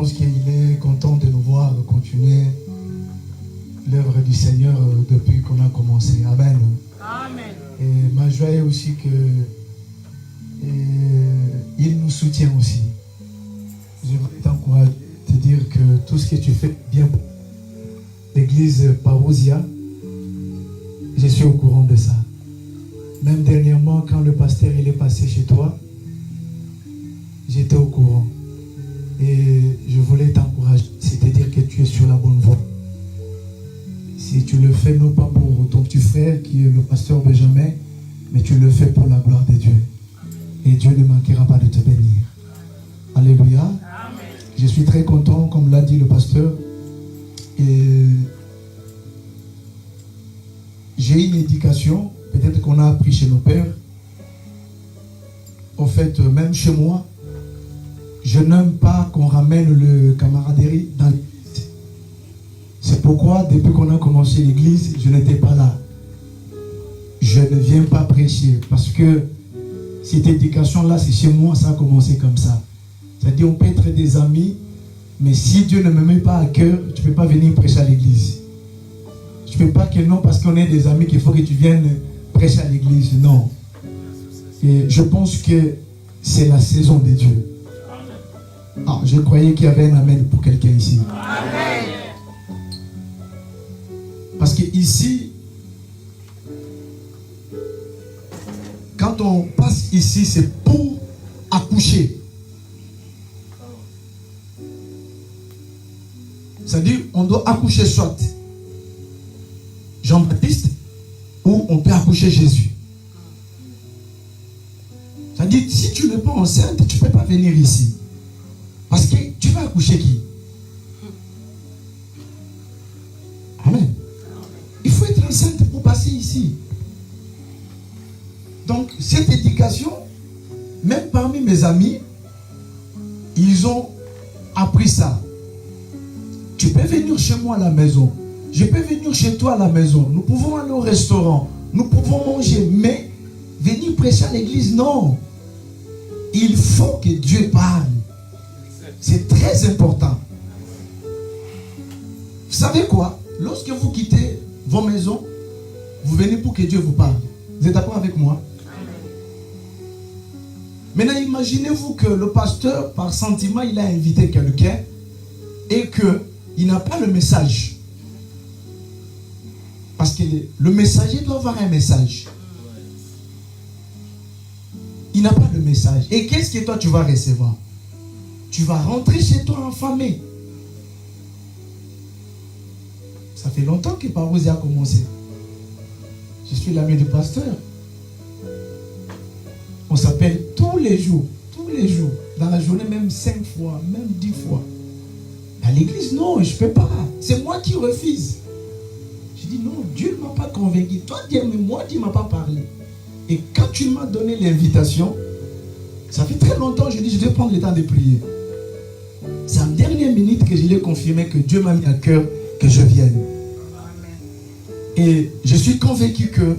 pense qu'il est content de nous voir continuer l'œuvre du Seigneur depuis qu'on a commencé. Amen. Amen. Et ma joie est aussi que il nous soutient aussi. Je voudrais t'encourager, te dire que tout ce que tu fais bien pour l'église Parousia, je suis au courant de ça. Même dernièrement, quand le pasteur il est passé chez toi, j'étais au courant. Et je voulais t'encourager, c'est-à-dire que tu es sur la bonne voie. Si tu le fais non pas pour ton petit frère qui est le pasteur Benjamin, mais tu le fais pour la gloire de Dieu. Et Dieu ne manquera pas de te bénir. Alléluia. Amen. Je suis très content, comme l'a dit le pasteur. Et j'ai une éducation, peut-être qu'on a appris chez nos pères. En fait, même chez moi, je n'aime pas qu'on ramène le camaraderie dans l'église. C'est pourquoi, depuis qu'on a commencé l'église, je n'étais pas là. Je ne viens pas prêcher. Parce que cette éducation-là, c'est chez moi, ça a commencé comme ça. C'est-à-dire, on peut être des amis, mais si Dieu ne me met pas à cœur, tu ne peux pas venir prêcher à l'église. Tu ne peux pas que non, parce qu'on est des amis, qu'il faut que tu viennes prêcher à l'église. Non. Et je pense que c'est la saison de Dieu. Ah, je croyais qu'il y avait un amen pour quelqu'un ici. Amen. Parce que ici, quand on passe ici, c'est pour accoucher. C'est-à-dire, on doit accoucher soit Jean-Baptiste ou on peut accoucher Jésus. C'est-à-dire, si tu n'es pas enceinte, tu ne peux pas venir ici. Parce que tu vas accoucher qui? Amen. Il faut être enceinte pour passer ici. Donc, cette éducation, même parmi mes amis, ils ont appris ça. Tu peux venir chez moi à la maison. Je peux venir chez toi à la maison. Nous pouvons aller au restaurant. Nous pouvons manger. Mais venir prêcher à l'église, non. Il faut que Dieu parle. C'est très important. Vous savez quoi? Lorsque vous quittez vos maisons, vous venez pour que Dieu vous parle. Vous êtes d'accord avec moi? Maintenant, imaginez-vous que le pasteur, par sentiment, il a invité quelqu'un et qu'il n'a pas le message. Parce que le messager doit avoir un message. Il n'a pas de message. Et qu'est-ce que toi tu vas recevoir? Tu vas rentrer chez toi affamé. Ça fait longtemps que Parousia a commencé. Je suis l'ami du pasteur. On s'appelle tous les jours. Dans la journée, même 5 fois, même 10 fois. À l'église, non, je ne peux pas. C'est moi qui refuse. Je dis non, Dieu ne m'a pas convaincu. Toi, Dieu, mais moi, Dieu ne m'a pas parlé. Et quand tu m'as donné l'invitation, ça fait très longtemps, je dis, je vais prendre le temps de prier. C'est en dernière minute que je l'ai confirmé que Dieu m'a mis à cœur que je vienne. Et je suis convaincu que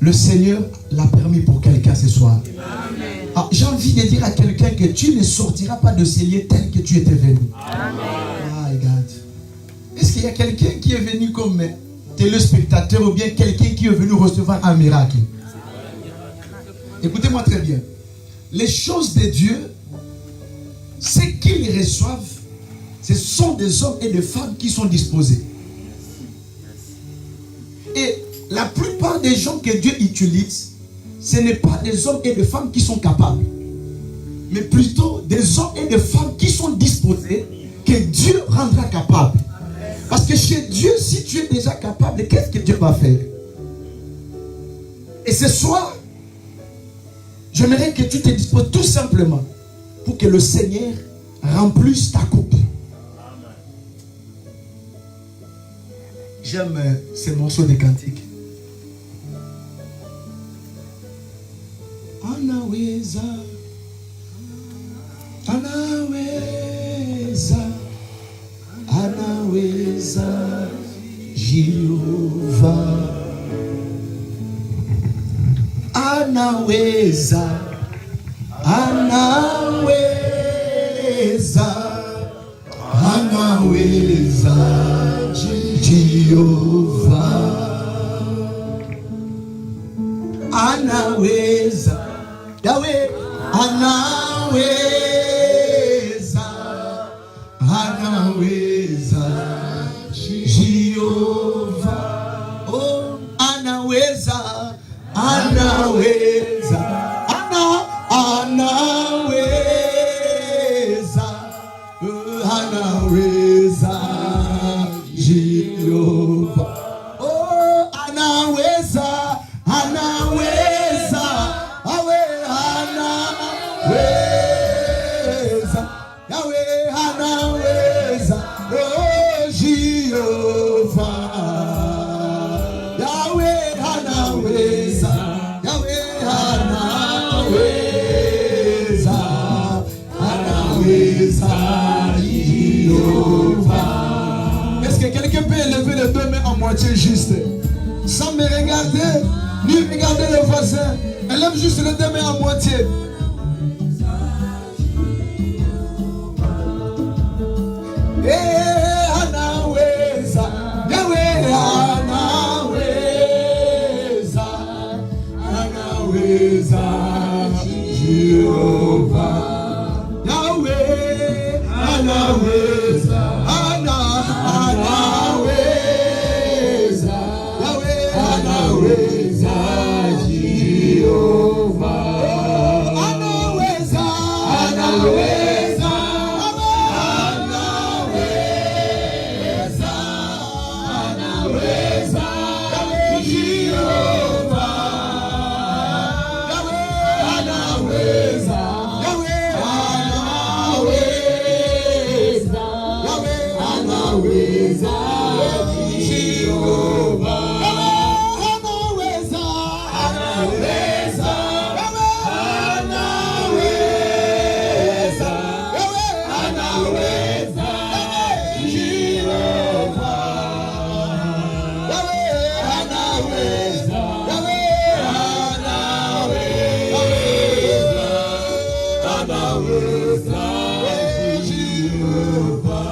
le Seigneur l'a permis pour quelqu'un ce soir. Ah, j'ai envie de dire à quelqu'un que tu ne sortiras pas de ces lieux tels que tu étais venu. Amen. Ah, regarde. Est-ce qu'il y a quelqu'un qui est venu comme téléspectateur ou bien quelqu'un qui est venu recevoir un miracle? Écoutez-moi très bien. Les choses de Dieu, ce qu'ils reçoivent, ce sont des hommes et des femmes qui sont disposés. Et la plupart des gens que Dieu utilise, ce n'est pas des hommes et des femmes qui sont capables, mais plutôt des hommes et des femmes qui sont disposés, que Dieu rendra capable. Parce que chez Dieu, si tu es déjà capable, qu'est-ce que Dieu va faire? Et ce soir, j'aimerais que tu te disposes tout simplement pour que le Seigneur remplisse ta coupe. J'aime ces morceaux de cantiques. Anaweza, anaweza, anaweza, Jehovah. Anaweza, anaweza, Jehova anaweza, Yahweh anaweza, anaweza, Jehova oh anaweza, anaweza, anaweza, anaweza, Jehova oh anaweza, anaweza, Yahweh anaweza, Yahweh anaweza oh Jehova, Yahweh anaweza, Yahweh anaweza, anaweza Jehova. Est-ce que quelqu'un peut lever les deux mains en moitié juste, sans me regarder, ni regarder le voisin? Elle lève juste les deux mains en moitié. Anaweza, Yahweh anaweza, anaweza, Jehova, Yahweh anaweza, anaweza, Yahweh anaweza, Jehova anaweza, anaweza, anaweza, Jehova, Yahweh anaweza, Yahweh anaweza, Yahweh anaweza, Jehova anaweza, anaweza, anaweza, Jehova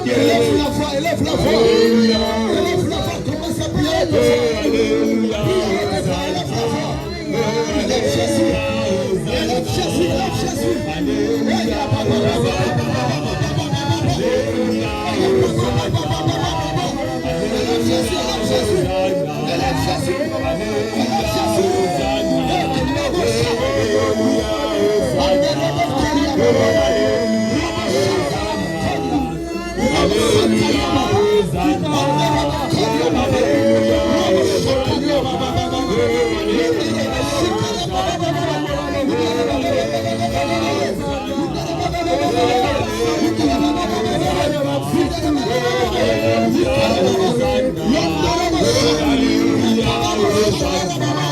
Élève la voix, élève la voix. Élève la voix, commence à prier. Élève Jésus. Élève Jésus, élève Jésus. Hallelujah.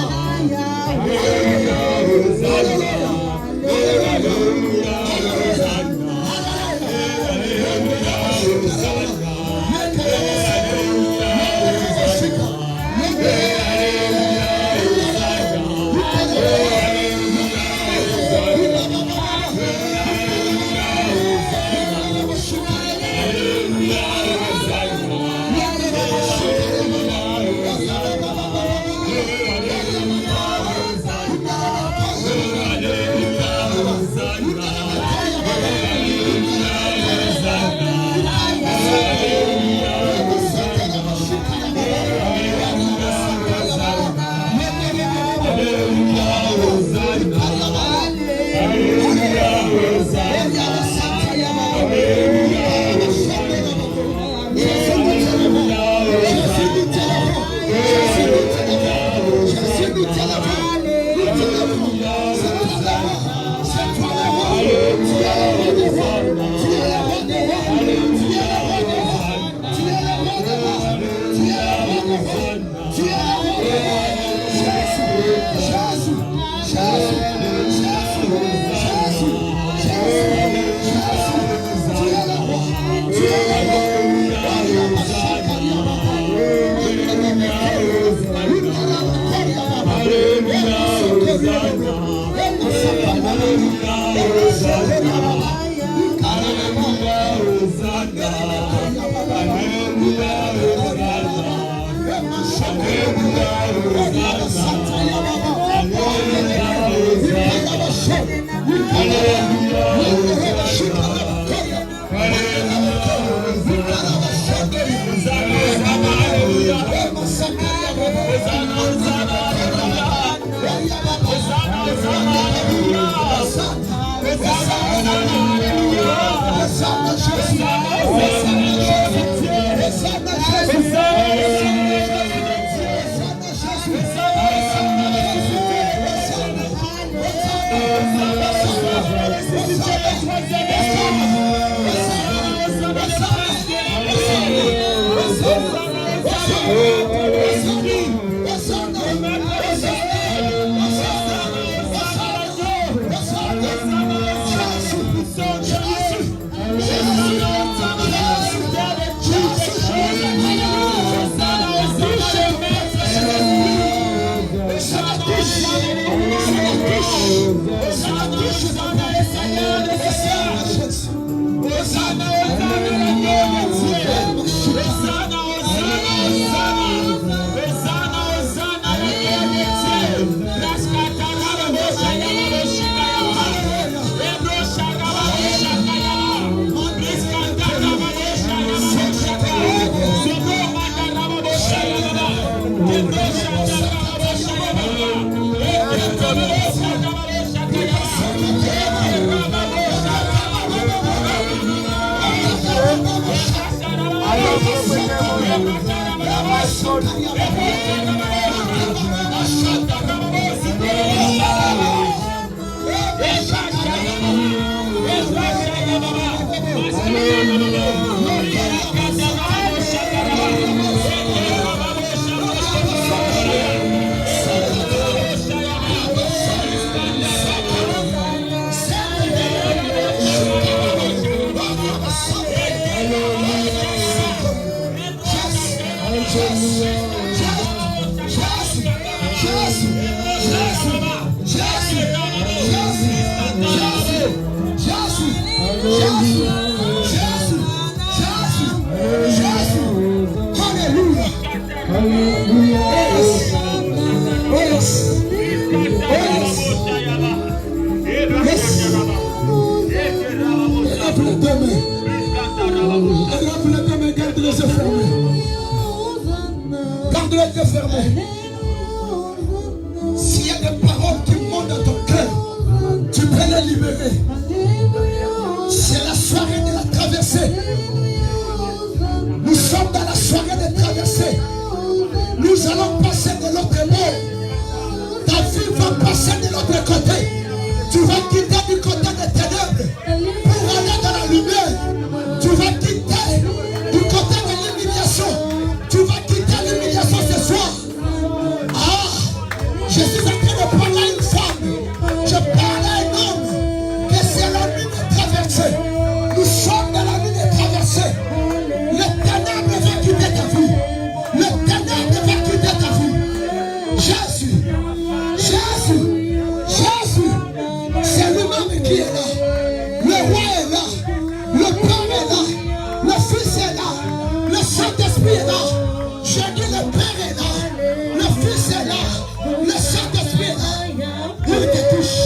S'il y a des paroles qui montent dans ton cœur, tu peux les libérer. C'est la soirée de la traversée. Nous sommes dans la soirée de traversée. Nous allons passer de l'autre bord. Ta vie va passer de l'autre côté. Tu vas quitter du côté des ténèbres pour aller dans la lumière. Tu vas quitter du côté de l'humiliation. Tu vas quitter l'humiliation ce soir. Je suis en train de parler à une femme. Je parle à un homme. Que c'est la nuit de traversée. Nous sommes dans la nuit de traversée. Le ténèbre va quitter ta vie. Le ténèbre va quitter ta vie. Jésus, Jésus, Jésus. C'est lui-même qui est là. Le roi est là. Le Père est là. Le Fils est là. Le Saint-Esprit est là. Je dis le Père est là. Le Fils est là. Le Saint-Esprit est là. Il te touche.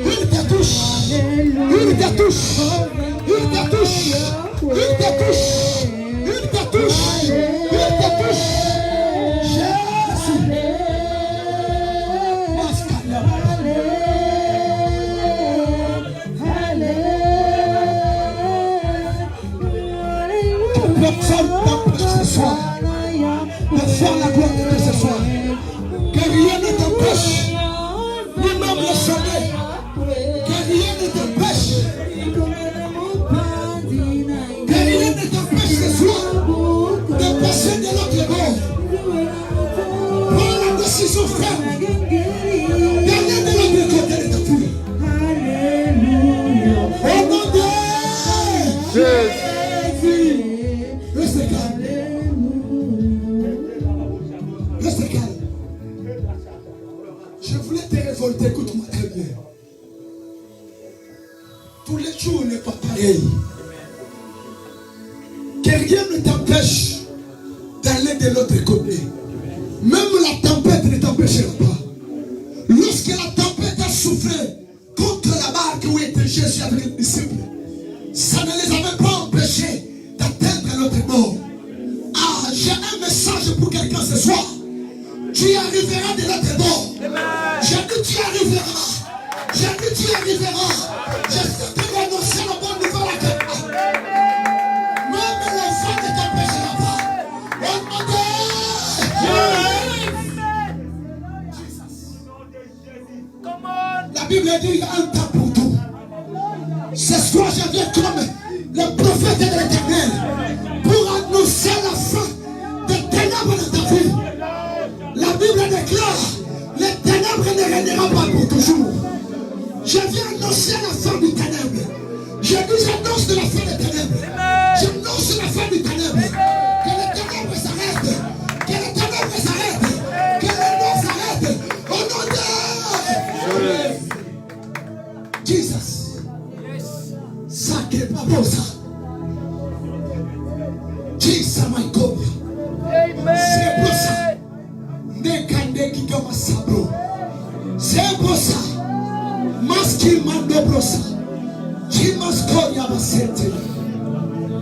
Il te touche. Il te touche. Il te touche. Il te touche. Il te touche. Il te touche. Jésus. Personne t'empêche ce soir de faire la gloire de Dieu ce soir. Que rien ne t'empêche, ni même le soleil. Que rien ne t'empêche. Que rien ne t'empêche ce soir de passer de l'autre bord. révolté, écoute-moi très bien. Tous les jours n'est pas pareil. Que rien ne t'empêche d'aller de l'autre côté. Même la tempête ne t'empêchera pas. Lorsque la tempête a soufflé contre la barque où était Jésus avec les disciples, ça ne les avait pas empêchés d'atteindre l'autre bord. Ah, j'ai un message pour quelqu'un ce soir. Tu arriveras de l'autre bord. J'ai dit tu arriveras. J'ai dit tu arriveras. J'espère que tu vas annoncer la bonne nouvelle à quelqu'un. Même le vent ne t'empêchera pas. Oh mon Dieu. La Bible dit qu'il y a un temps pour tout. Ce soir, je viens comme le prophète de l'Éternel pour annoncer la fin des ténèbres de ta vie. La Bible déclare les ténèbres ne régneront pas pour toujours. Je viens annoncer la fin du ténèbre. Je dis j'annonce de la fin des ténèbres. J'annonce la fin du ténèbre. Que les ténèbres s'arrêtent. Que les ténèbres s'arrêtent. Que les morts s'arrêtent. Au nom de Jesus. Sacré Babosa. Jesus my God. C'est pour ça. Nekande kigama sabro. C'est pour ça. Maski mando brosa. Chimasko yabasete.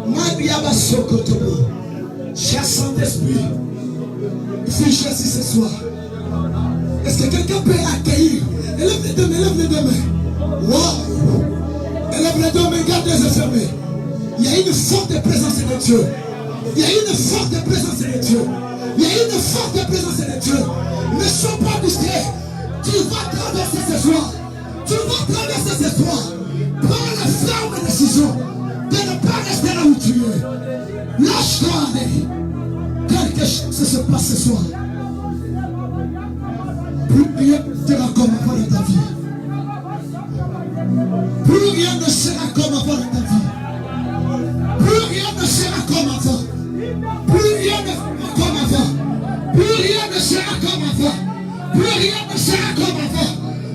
Maria basokotobo. Chassant d'esprit. Fiche ici ce soir. Est-ce que quelqu'un peut accueillir? Élève les deux mains, élève les deux mains. Wow! Élève les deux mains, garde les yeux fermés. Il y a une forte présence de Dieu. Il y a une forte présence de Dieu. Il y a une forte présence de Dieu. Ne sois pas distrait. Tu vas traverser ce soir. Tu vas traverser ce soir. Prends la ferme décision de ne pas rester là où tu es. Lâche-toi, allez. Quelque chose se passe ce soir. Plus rien ne sera comme avant dans ta vie. Plus rien ne sera comme avant dans ta vie. Plus rien ne sera comme avant. Plus rien ne sera comme avant. Plus rien ne sera comme avant. Plus rien ne sera comme avant.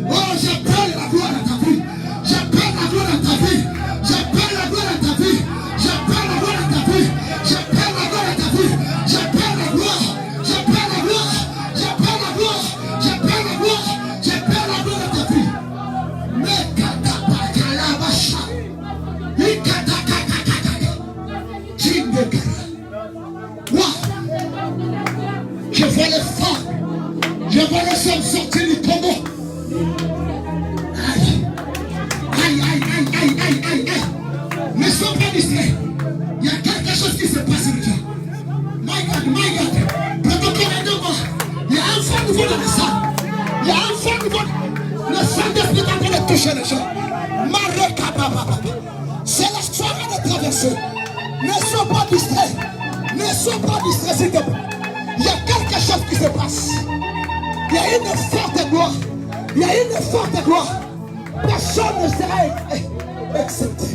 Oh, j'appelle la gloire à ta vie. J'appelle la gloire à ta vie. J'appelle la gloire à ta vie. J'appelle la gloire à ta vie. J'appelle la gloire à ta vie. J'appelle la gloire. J'appelle la gloire. J'appelle la gloire. J'appelle la gloire. J'appelle la gloire à ta vie. Mais katabakalabasha. Ikatakakakaka. Jingekara. Je vois les femmes. Je vois les hommes sortir du combat. Aïe. Aïe, aïe, aïe, aïe, aïe, aïe, aïe. Ne sois pas distrait. Il y a quelque chose qui se passe déjà. My God, my God. Protocole de moi. Il y a un feu nouveau dans le sang. Il y a un feu nouveau. Le sang d'esprit est en train de toucher les gens. C'est la soirée de traverser. Ne sois pas distrait. Ne sois pas distrait, s'il te plaît. Il y a quelque chose qui se passe. Il y a une forte gloire. Il y a une forte gloire. Personne ne sera excepté.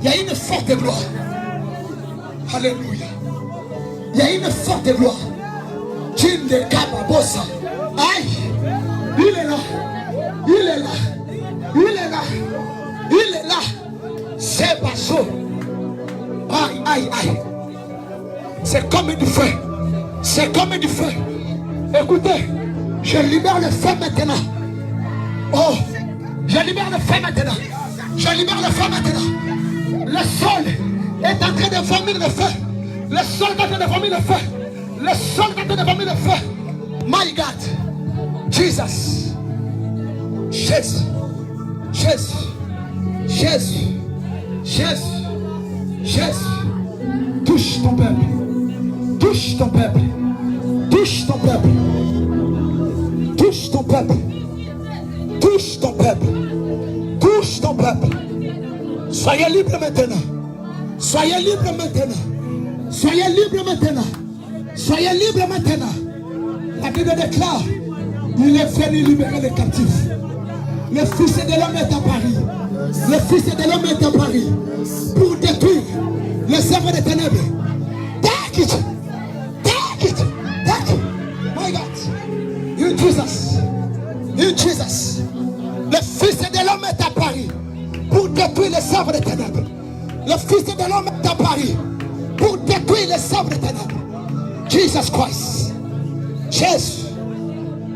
Il y a une forte gloire. Alléluia. Il y a une forte gloire. Jinde Kababosa. Aïe. Il est là. Il est là. Il est là. Il est là. C'est basso. Aïe, aïe, aïe. C'est comme du feu. C'est comme du feu. Écoutez, je libère le feu maintenant. Oh, je libère le feu maintenant. Je libère le feu maintenant. Le sol est en train de vomir le feu. Le sol est en train de vomir le feu. Le sol est en train de vomir le feu. My God. Jesus. Jésus. Jésus. Jésus. Jésus. Jésus. Touche ton peuple. Touche ton peuple. Touche ton peuple. Touche ton peuple. Touche ton peuple. Touche ton peuple. Soyez libres maintenant. Soyez libres maintenant. Soyez libres maintenant. Soyez libres maintenant. La Bible déclare, il est venu libérer les captifs. Le Fils de l'homme est à Paris. Le Fils de l'homme est à Paris pour détruire les œuvres des ténèbres. Take it. Take it. Take it. My God. In Jesus. In Jesus. œuvres des ténèbres. Le Fils de l'homme est apparu pour détruire les œuvres des ténèbres. Jesus Christ. Jésus.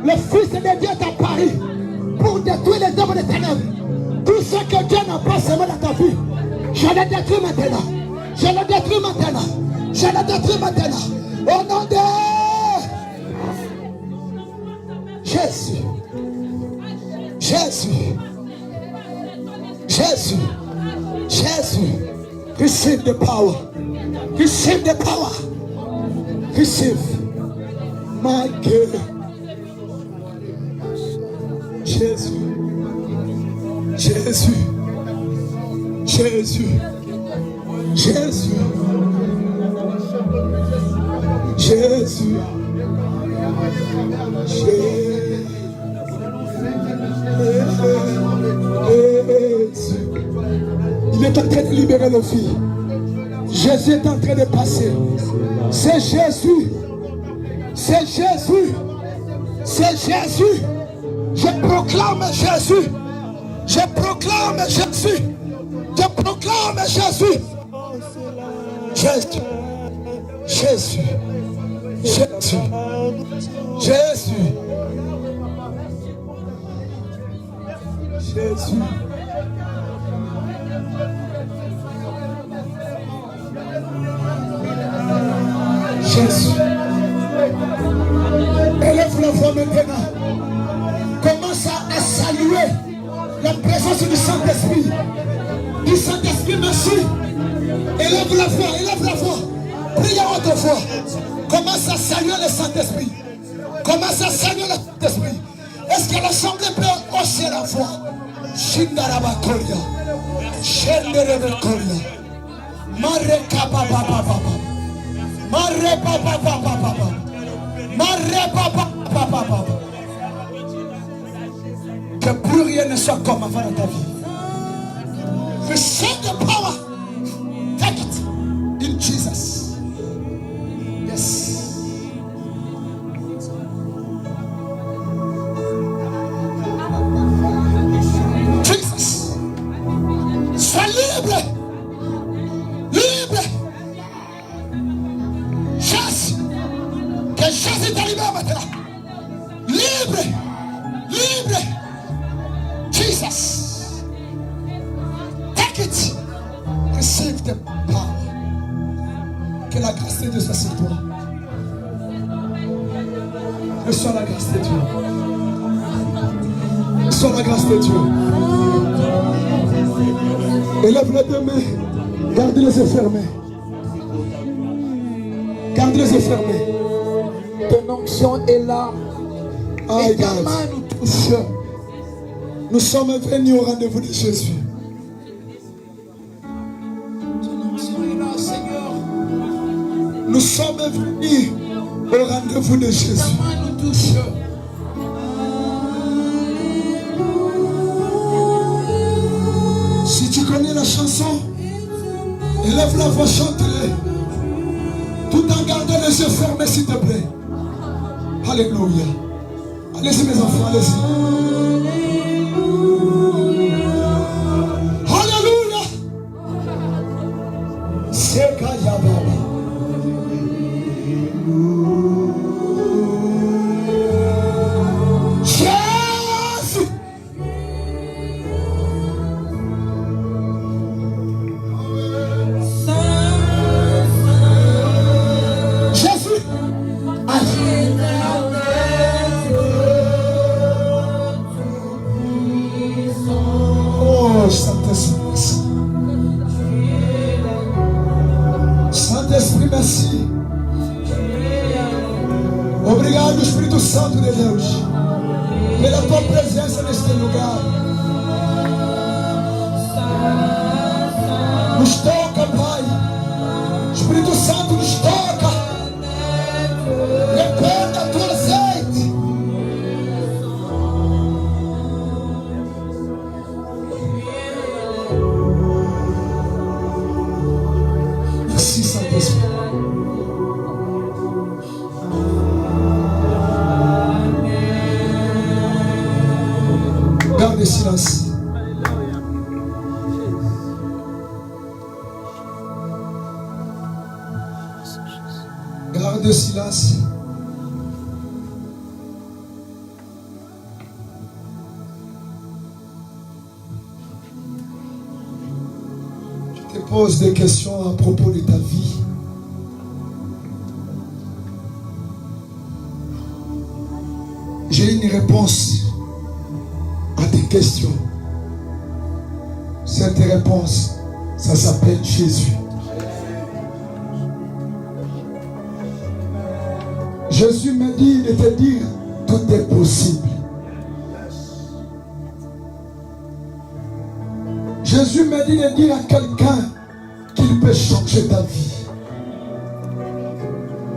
Le Fils de Dieu est apparu pour détruire les œuvres des ténèbres. Tout ce que Dieu n'a pas semé dans ta vie, je le détruis maintenant. Je le détruis maintenant. Je le détruis maintenant. Au nom de Jésus. Jésus. Jésus. Jésus. Receive the power. Receive the power. Receive. My God. Jésus. Jésus. Jésus. Jésus. Jésus. Jésus. Il est en train de libérer nos filles. Jésus est en train de passer. C'est Jésus. C'est Jésus. C'est Jésus. Je proclame Jésus. Je proclame Jésus. Je proclame Jésus. Jésus. Jésus. Jésus. Jésus. Jésus. Jésus. Élève la voix maintenant. Commence à saluer la présence du Saint-Esprit. Du Saint-Esprit, merci. Élève la voix, élève la voix. Prie à haute voix. Commence à saluer le Saint-Esprit. Commence à saluer le Saint-Esprit. Est-ce que l'Assemblée peut hausser la voix? Shindarabakoria. Shenderebekoria. Marekababababa. Marebababababa. Marebababababa. Que plus rien ne soit comme avant dans ta vie. Receive the power. Take it. In Jesus. Yes. Jesus. Sois libre. Libre. Jésus. Que Jésus t'arrive maintenant. Libre. Libre. Jesus. Take it. Receive the power. Que la grâce de Dieu soit sur toi. Reçois la grâce de Dieu. Reçois la grâce de Dieu. Élève les deux mains. Garde les yeux fermés. Garde les yeux fermés. Ton onction est là. Et ta main nous touche. Nous sommes venus au rendez-vous de Jésus. Ton onction est là, Seigneur. Nous sommes venus au rendez-vous de Jésus. Ta main nous touche. Si tu connais la chanson, élève la voix, chante-les. Tout en gardant les yeux fermés, s'il te plaît. Alléluia. Allez-y, mes enfants, allez-y. Alléluia. C'est Kayababa. Jésus. Jésus. Oh, Saint-Esprit. Saint-Esprit, merci. Obrigado, Espírito Santo de Deus, pela tua presença neste lugar. Nos toca, Pai. Espírito Santo, nos toca. Recorda a tua azeite. Merci, Saint-Esprit. Garde le silence. silence. Je te pose des questions à propos de ta vie. J'ai une réponse à tes questions. Cette réponse, ça s'appelle Jésus. Jésus m'a dit de te dire, tout est possible. Jésus m'a dit de dire à quelqu'un qu'il peut changer ta vie.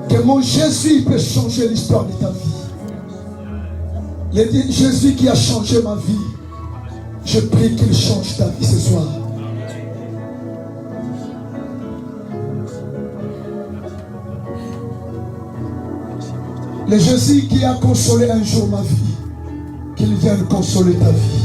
Que mon Jésus peut changer l'histoire de ta vie. Il a dit, Jésus qui a changé ma vie, je prie qu'il change ta vie ce soir. Le Jésus qui a consolé un jour ma vie, qu'il vienne consoler ta vie.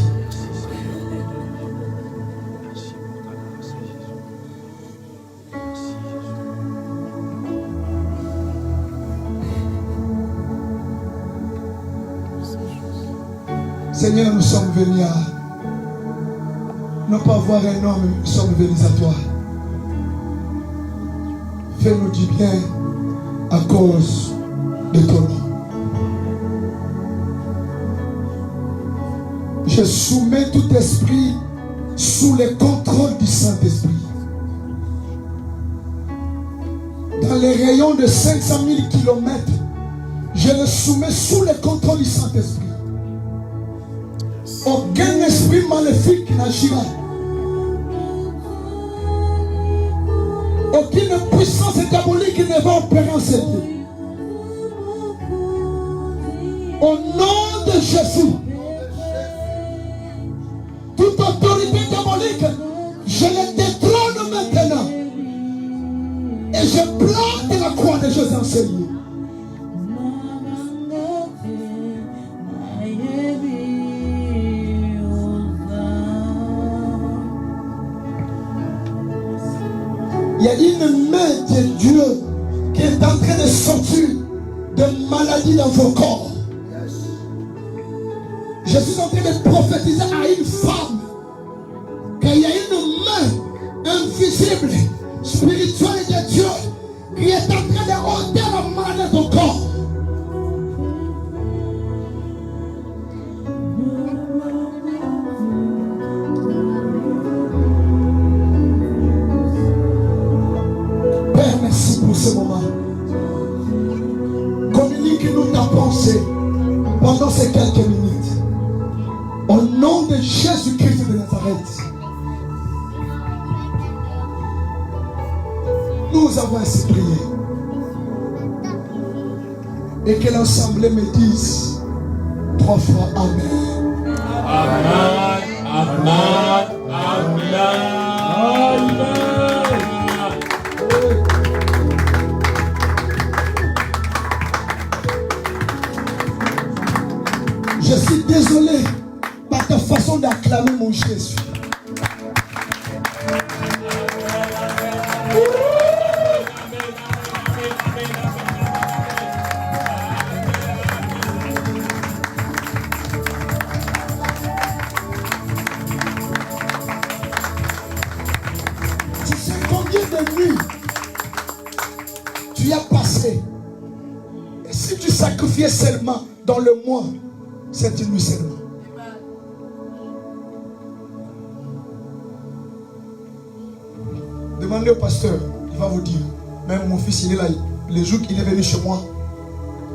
Seigneur, nous sommes venus à ne pas voir un homme, nous sommes venus à toi. Fais-nous du bien à cause de ton nom. Je soumets tout esprit sous le contrôle du Saint-Esprit. Dans les rayons de 500 000 km, je le soumets sous le contrôle du Saint-Esprit. Aucun esprit maléfique n'agira. Aucune puissance diabolique ne va opérer en cette vie. Au nom de Jésus, toute autorité diabolique, je le détrône maintenant. Et je plante la croix de Jésus enseigné. Il y a une main de Dieu qui est en train de sortir de maladies dans vos corps. Je suis en train de prophétiser à une femme qu'il y a une main invisible, spirituelle de Dieu qui est en train de ôter la maladie de ton corps. Pour ce moment, communique-nous ta pensée pendant ces quelques minutes. Au nom de Jésus-Christ de Nazareth, nous avons ainsi prié. Et que l'ensemble me dise 3 fois Amen. Amen. Amen. Amen. Amen. Je suis désolé par ta façon d'acclamer mon Jésus. Tu sais combien de nuits tu as passé? Et si tu sacrifiais seulement dans le mois, c'est une nuit seulement. Demandez au pasteur, il va vous dire. Même mon fils, il est là. Les jours qu'il est venu chez moi,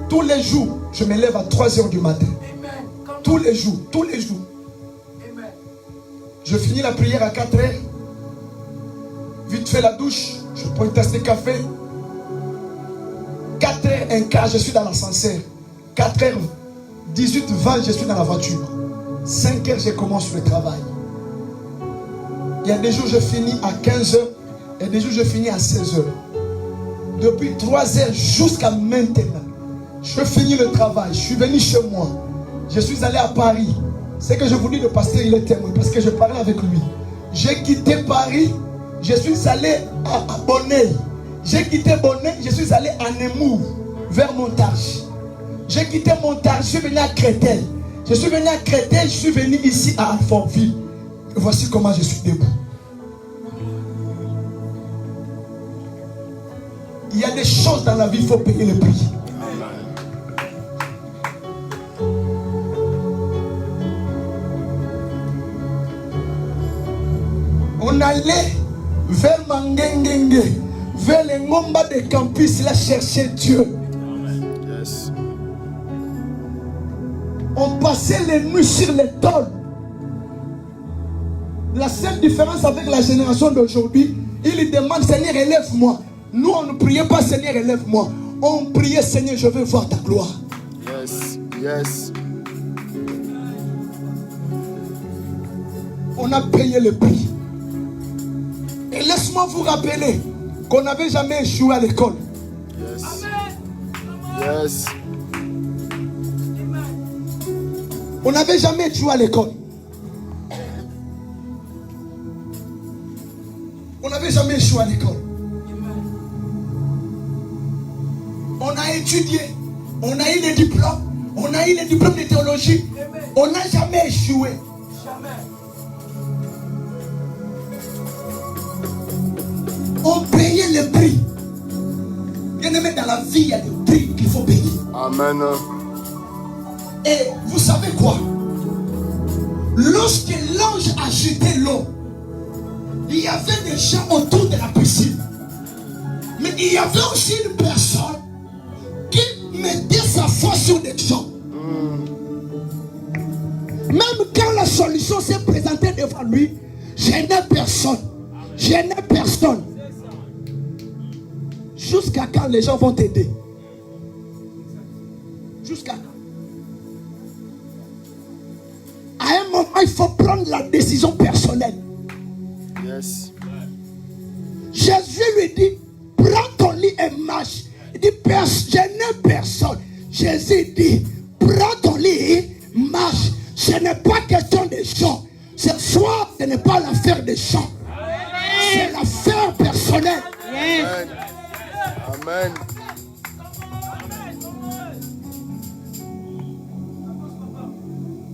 tous les jours, je me lève à 3 h du matin. Tous les jours, tous les jours. Je finis la prière à 4 h. Vite fait la douche, je prends une tasse de café. 4 h 15, je suis dans l'ascenseur. 4 h 18, 20, je suis dans la voiture. 5 h, je commence le travail. Il y a des jours, je finis à 15 h et des jours, je finis à 16 h. Depuis 3 h jusqu'à maintenant, je finis le travail. Je suis venu chez moi. Je suis allé à Paris. C'est que je vous dis, le pasteur, il est témoin parce que je parlais avec lui. J'ai quitté Paris. Je suis allé à Bonneuil. J'ai quitté Bonneuil. Je suis allé à Nemours. vers Montage. J'ai quitté Montage, je suis venu à Créteil. Je suis venu à Créteil, je suis venu ici à Alfortville. Voici comment je suis debout. Il y a des choses dans la vie, il faut payer le prix. On allait vers Mangengenge, vers les Ngomba de campus, là chercher Dieu. Yes. On passait les nuits sur les tôles. La seule différence avec la génération d'aujourd'hui, il demande Seigneur, élève-moi. Nous, on ne priait pas Seigneur, élève-moi. On priait Seigneur, je veux voir ta gloire. Yes. Yes. On a payé le prix. Et laisse-moi vous rappeler qu'on n'avait jamais échoué à l'école. Yes. Yes. On n'avait jamais échoué à l'école. On n'avait jamais échoué à l'école. On a étudié. On a eu les diplômes. On a eu les diplômes de théologie. On n'a jamais échoué. On payait le prix. Bien aimé, dans la vie, il y a des prix qu'il faut payer. Amen. Et vous savez quoi? Lorsque l'ange a jeté l'eau, il y avait des gens autour de la piscine. Mais il y avait aussi une personne qui mettait sa foi sur des gens. Même quand la solution s'est présentée devant lui, je n'ai personne. Je n'ai personne. Jusqu'à quand les gens vont t'aider? Jusqu'à quand? À un moment, il faut prendre la décision personnelle. Yes. Jésus lui dit, prends ton lit et marche. Il dit, je n'ai personne. Jésus dit, prends ton lit et marche. Ce n'est pas question de gens. Ce soir, ce n'est pas l'affaire des gens. C'est l'affaire personnelle. Amen. Amen.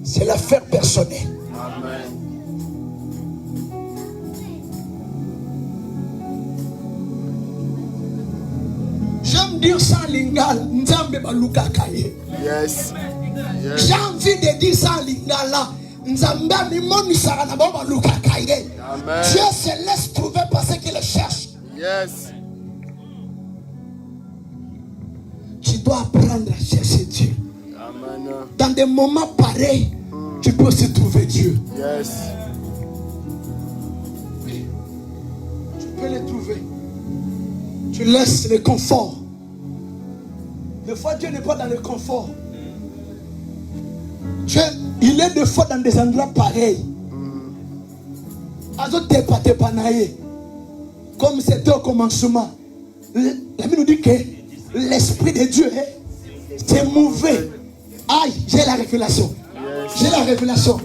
C'est l'affaire personnelle. Amen. J'aime dire ça en lingala. Nzambe baluka kaye. Yes. Yes. J'ai envie de dire ça en lingala. Nzambe mimoni sarana baluka kaye. Amen. Dieu se laisse trouver parce qu'il le cherche. Yes. Tu dois apprendre à chercher Dieu. Amen. Dans des moments pareils, tu peux aussi trouver Dieu. Yes. Tu peux les trouver. Tu laisses le confort. Des fois, Dieu n'est pas dans le confort. Dieu, il est des fois dans des endroits pareils. Comme c'était au commencement. La Bible nous dit que l'Esprit de Dieu s'est mouvé. Aïe, j'ai la révélation. J'ai la révélation.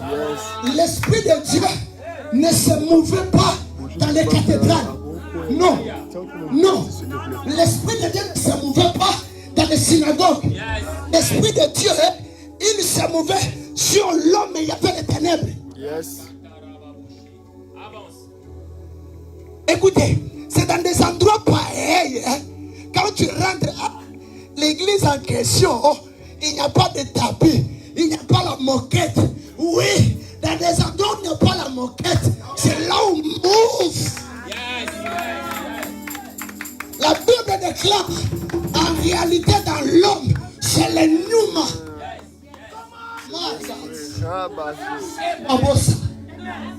L'Esprit de Dieu ne se mouvait pas dans les cathédrales. Non. Non. L'Esprit de Dieu ne se mouvait pas dans les synagogues. L'Esprit de Dieu, il se mouvait sur l'homme et il y avait les ténèbres. Yes. Écoutez, c'est dans des endroits pareils. Quand tu rentres à l'église en question, il n'y a pas de tapis, il n'y a pas la moquette. Oui, dans des endroits où il n'y a pas la moquette, c'est là où on move. La Bible déclare, en réalité dans l'homme, c'est le Numa.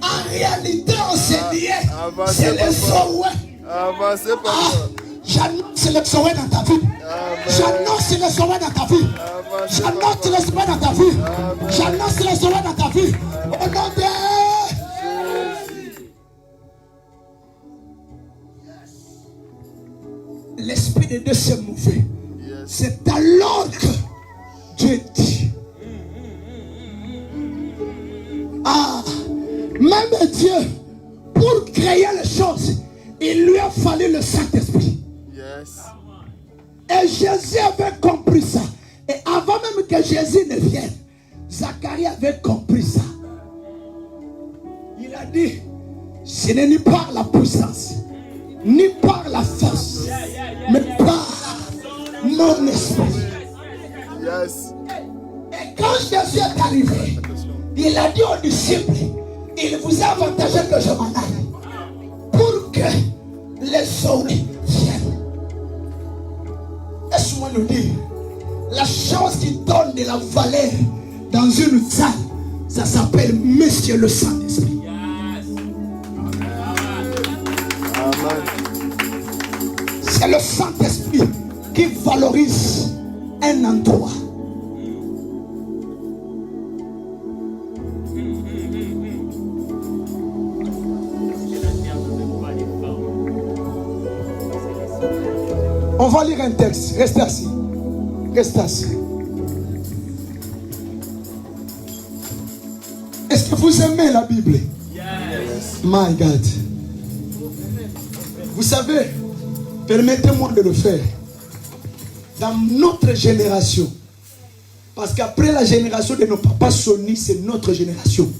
En réalité, on s'est dit, c'est le Zoé. Avancez, papa. J'annonce le Zoé dans ta vie. J'annonce le Zoé dans ta vie. J'annonce le Zoé dans ta vie. J'annonce le Zoé dans ta vie. Au nom de l'Esprit de Dieu s'est mouvé. C'est alors que Dieu dit, ah, même Dieu, pour créer les choses, il lui a fallu le Saint-Esprit. Yes. Et Jésus avait Jésus ne vienne, Zacharie avait compris ça. Il a dit, ce n'est ni par la puissance, ni par la force, mais par mon esprit. Yes. Et quand Jésus est arrivé, il a dit aux disciples, il vous a avantagé que je m'en aille, pour que les autres viennent. Laisse-moi le dire, la chose qui donne de la valeur dans une salle, ça s'appelle Monsieur le Saint-Esprit. Amen. C'est le Saint-Esprit qui valorise un endroit. On va lire un texte. Restez assis. Restez assis. Est-ce que vous aimez la Bible? Yes. My God. Vous savez, permettez-moi de le faire. Dans notre génération, parce qu'après la génération de nos papas Sony, c'est notre génération.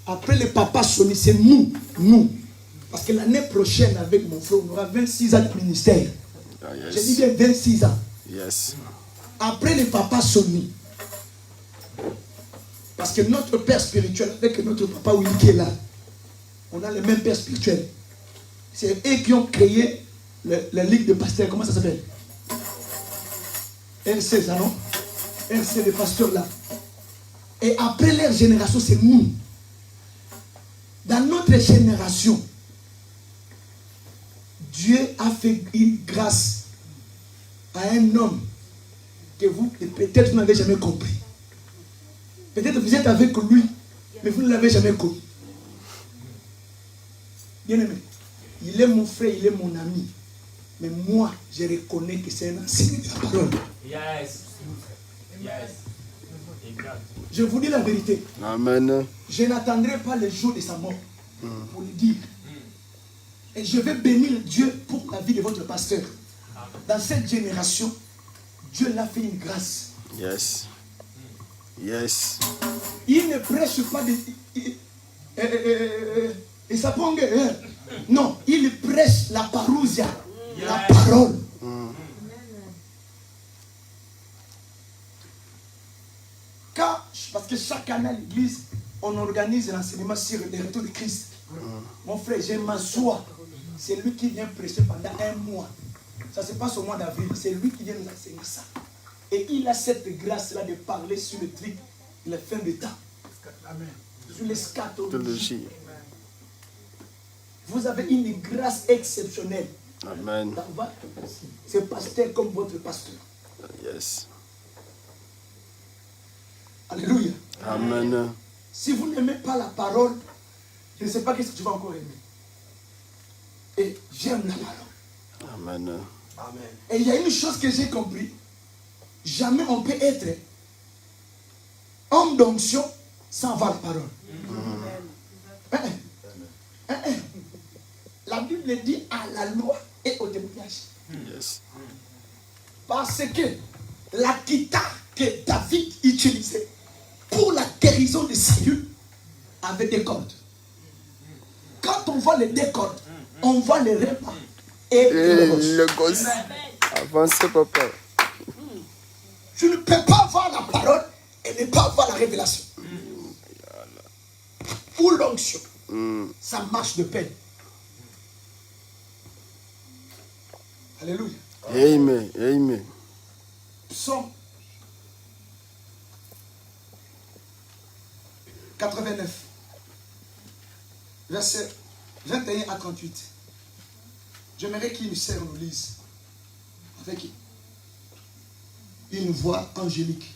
Après les papas Sony, c'est nous. Parce que l'année prochaine, avec mon frère, on aura 26 ans de ministère. Ah, yes. J'ai dit bien 26 ans. Yes. Après les papas Sony. Parce que notre père spirituel, avec notre papa Willy qui est là, on a le même père spirituel. C'est eux qui ont créé la ligue de pasteurs. Comment ça s'appelle? RC, ça non? RC, les pasteurs là. Et après leur génération, c'est nous. Dans notre génération, Dieu a fait une grâce à un homme que vous, peut-être vous n'avez jamais compris. Peut-être vous êtes avec lui, mais vous ne l'avez jamais connu. Bien aimé, il est mon frère, il est mon ami. Mais moi, je reconnais que c'est un enseignant de la parole. Yes. Yes. Exact. Je vous dis la vérité. Amen. Je n'attendrai pas le jour de sa mort pour le dire. Et je vais bénir Dieu pour la vie de votre pasteur. Dans cette génération, Dieu l'a fait une grâce. Yes. Yes. Il ne prêche pas de... Et ça pongue. Non, il prêche la parousia, la parole. Parce que chaque année à l'église, on organise l'enseignement sur le retour de Christ. Mon frère, je m'assois. C'est lui qui vient prêcher pendant un mois. Ça se passe au mois d'avril. C'est lui qui vient nous enseigner ça. Et il a cette grâce-là de parler sur le truc, la fin des temps. Amen. Sur l'eschatologie. Vous avez une grâce exceptionnelle. Amen. C'est pasteur comme votre pasteur. Yes. Alléluia. Amen. Si vous n'aimez pas la parole, je ne sais pas ce que tu vas encore aimer. Et j'aime la parole. Amen. Amen. Et il y a une chose que j'ai compris. Jamais on peut être homme d'onction sans avoir la parole. La Bible dit à la loi et au témoignage. Yes. Parce que la guitare que David utilisait pour la guérison de Saül avait des cordes. Quand on voit les deux cordes, on voit les repas et le gosse. Avancez, papa. Tu ne peux pas voir la parole et ne pas voir la révélation. Pour l'onction, ça marche de peine. Alléluia. Amen. Amen. Psaume 89, verset 21 à 38. J'aimerais qu'une sœur nous lise avec une voix angélique.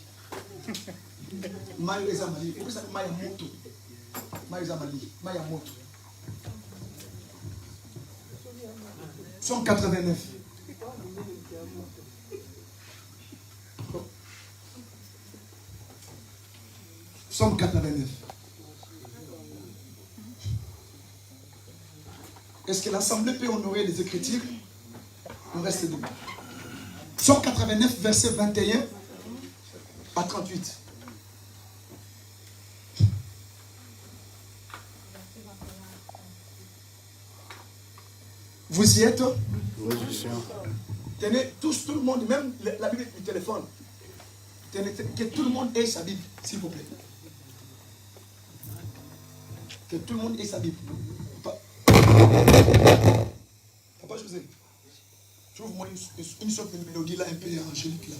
Maya Zamali. Et vous savez, Maya Moto. Maya Zamali. Maya Moto. Psaume 89. Psaume 89. Est-ce que l'Assemblée peut honorer les Écritures? On reste debout. Psaume 89, verset 21 à 38. Vous y êtes? Oui, je suis. Tenez tous, tout le monde, même la Bible du téléphone. Tenez, que tout le monde ait sa Bible, s'il vous plaît. Que tout le monde ait sa Bible. Papa José, trouve-moi une sorte de mélodie là, un peu angélique là.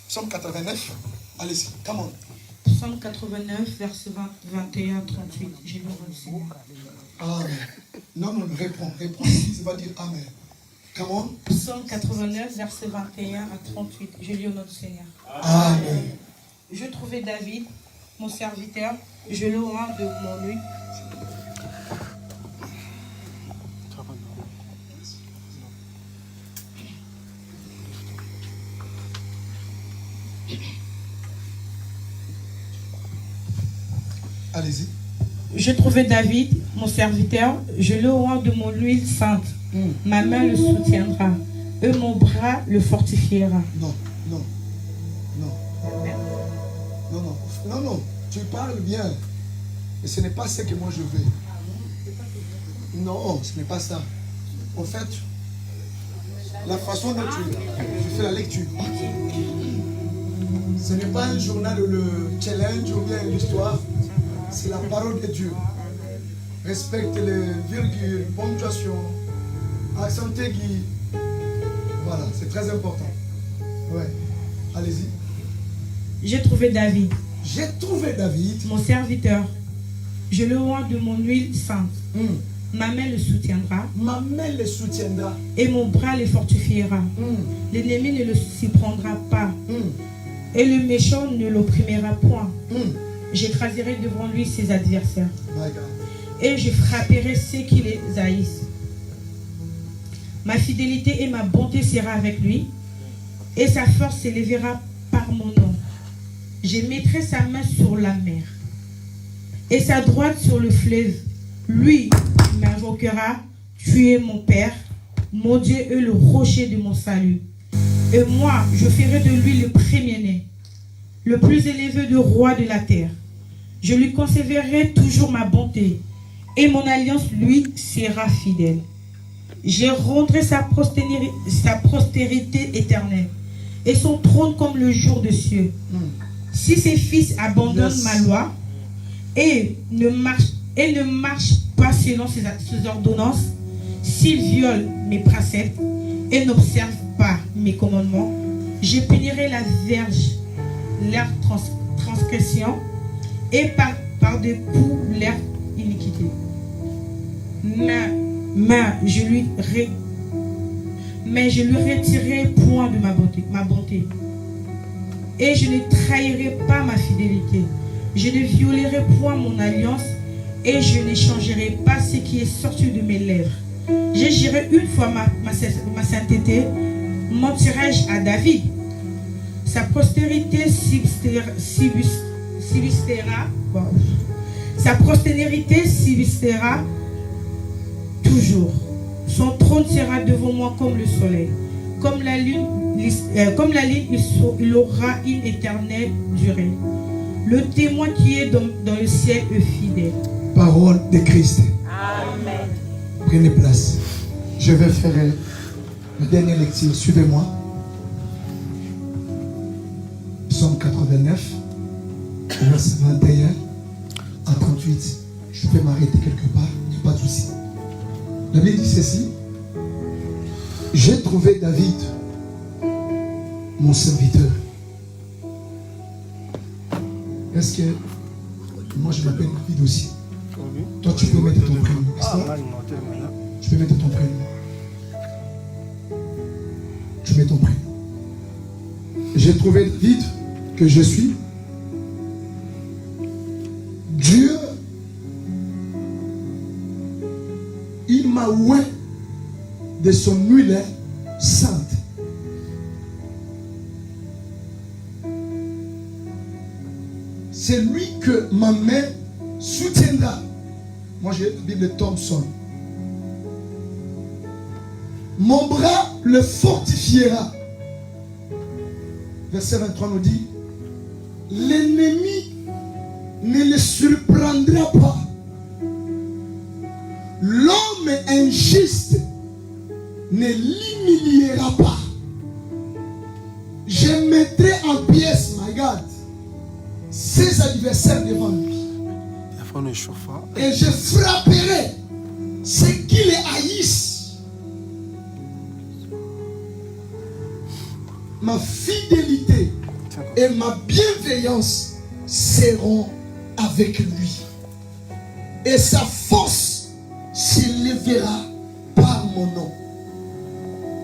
Psaume 89, allez-y, come on. Psaume 89, verset 21 à 38. J'ai lu le Seigneur. Amen. Non, réponds. Ça va dire Amen. Come on. Psaume 89, verset 21 à 38. Je lis au nom du Seigneur. Amen. Je trouvais David, mon serviteur, je le rends de mon nuit. Allez-y. Je trouvais David, mon serviteur, je le rends de mon huile sainte. Ma main le soutiendra, et mon bras le fortifiera. Non. Tu parles bien. Mais ce n'est pas ce que moi je veux. Non, ce n'est pas ça. En fait, la façon dont tu fais la lecture, ce n'est pas un journal ou le challenge ou bien l'histoire. C'est la parole de Dieu. Respecte les virgules, ponctuation, accent aigu. Voilà, c'est très important. Ouais, allez-y. J'ai trouvé David, mon serviteur. Je le rends de mon huile sainte. Ma main le soutiendra. Et mon bras le fortifiera. L'ennemi ne le s'y prendra pas. Et le méchant ne l'opprimera point. J'écraserai devant lui ses adversaires. Et je frapperai ceux qui les haïssent. Ma fidélité et ma bonté sera avec lui. Et sa force s'élèvera par mon nom. Je mettrai sa main sur la mer. Et sa droite sur le fleuve. Lui m'invoquera. Tu es mon Père, mon Dieu est le rocher de mon salut. Et moi, je ferai de lui le premier-né, le plus élevé de roi de la terre. Je lui conserverai toujours ma bonté, et mon alliance lui sera fidèle. Je rendrai sa postérité éternelle, et son trône comme le jour de cieux. Si ses fils abandonnent ma loi, et ne marchent pas selon ses ordonnances, s'ils violent mes préceptes, et n'observent pas mes commandements, je punirai la verge, leur transgression, et par des coups leur iniquité. Mais je lui retirerai point de ma bonté. Et je ne trahirai pas ma fidélité. Je ne violerai point mon alliance, et je n'échangerai pas ce qui est sorti de mes lèvres. Je j'irai une fois ma sainteté, mentirai-je à David. Sa postérité subsistera toujours. Son trône sera devant moi comme le soleil. Comme la lune, il aura une éternelle durée. Le témoin qui est dans le ciel est fidèle. Parole de Christ. Amen. Prenez place. Je vais faire la dernière lecture. Suivez-moi. Psaume 89, verset 21 à 38. Je peux m'arrêter quelque part, il n'y a pas de souci. La Bible dit ceci. J'ai trouvé David, mon serviteur. Est-ce que moi je m'appelle David aussi? Toi tu peux mettre ton prénom. Tu peux mettre ton prénom. Tu mets ton prénom. J'ai trouvé David que je suis. Dieu, il m'a oint de son huile sainte. C'est lui que ma main soutiendra. Moi, j'ai la Bible de Thompson. Mon bras le fortifiera. Verset 23 nous dit, l'ennemi ne le surprendra pas. L'homme injuste ne l'humiliera pas. Je mettrai en pièces, my God, ses adversaires devant lui. Et je frapperai ceux qui les haïssent. Ma fidélité et ma bienveillance seront avec lui. Et sa force s'élèvera par mon nom.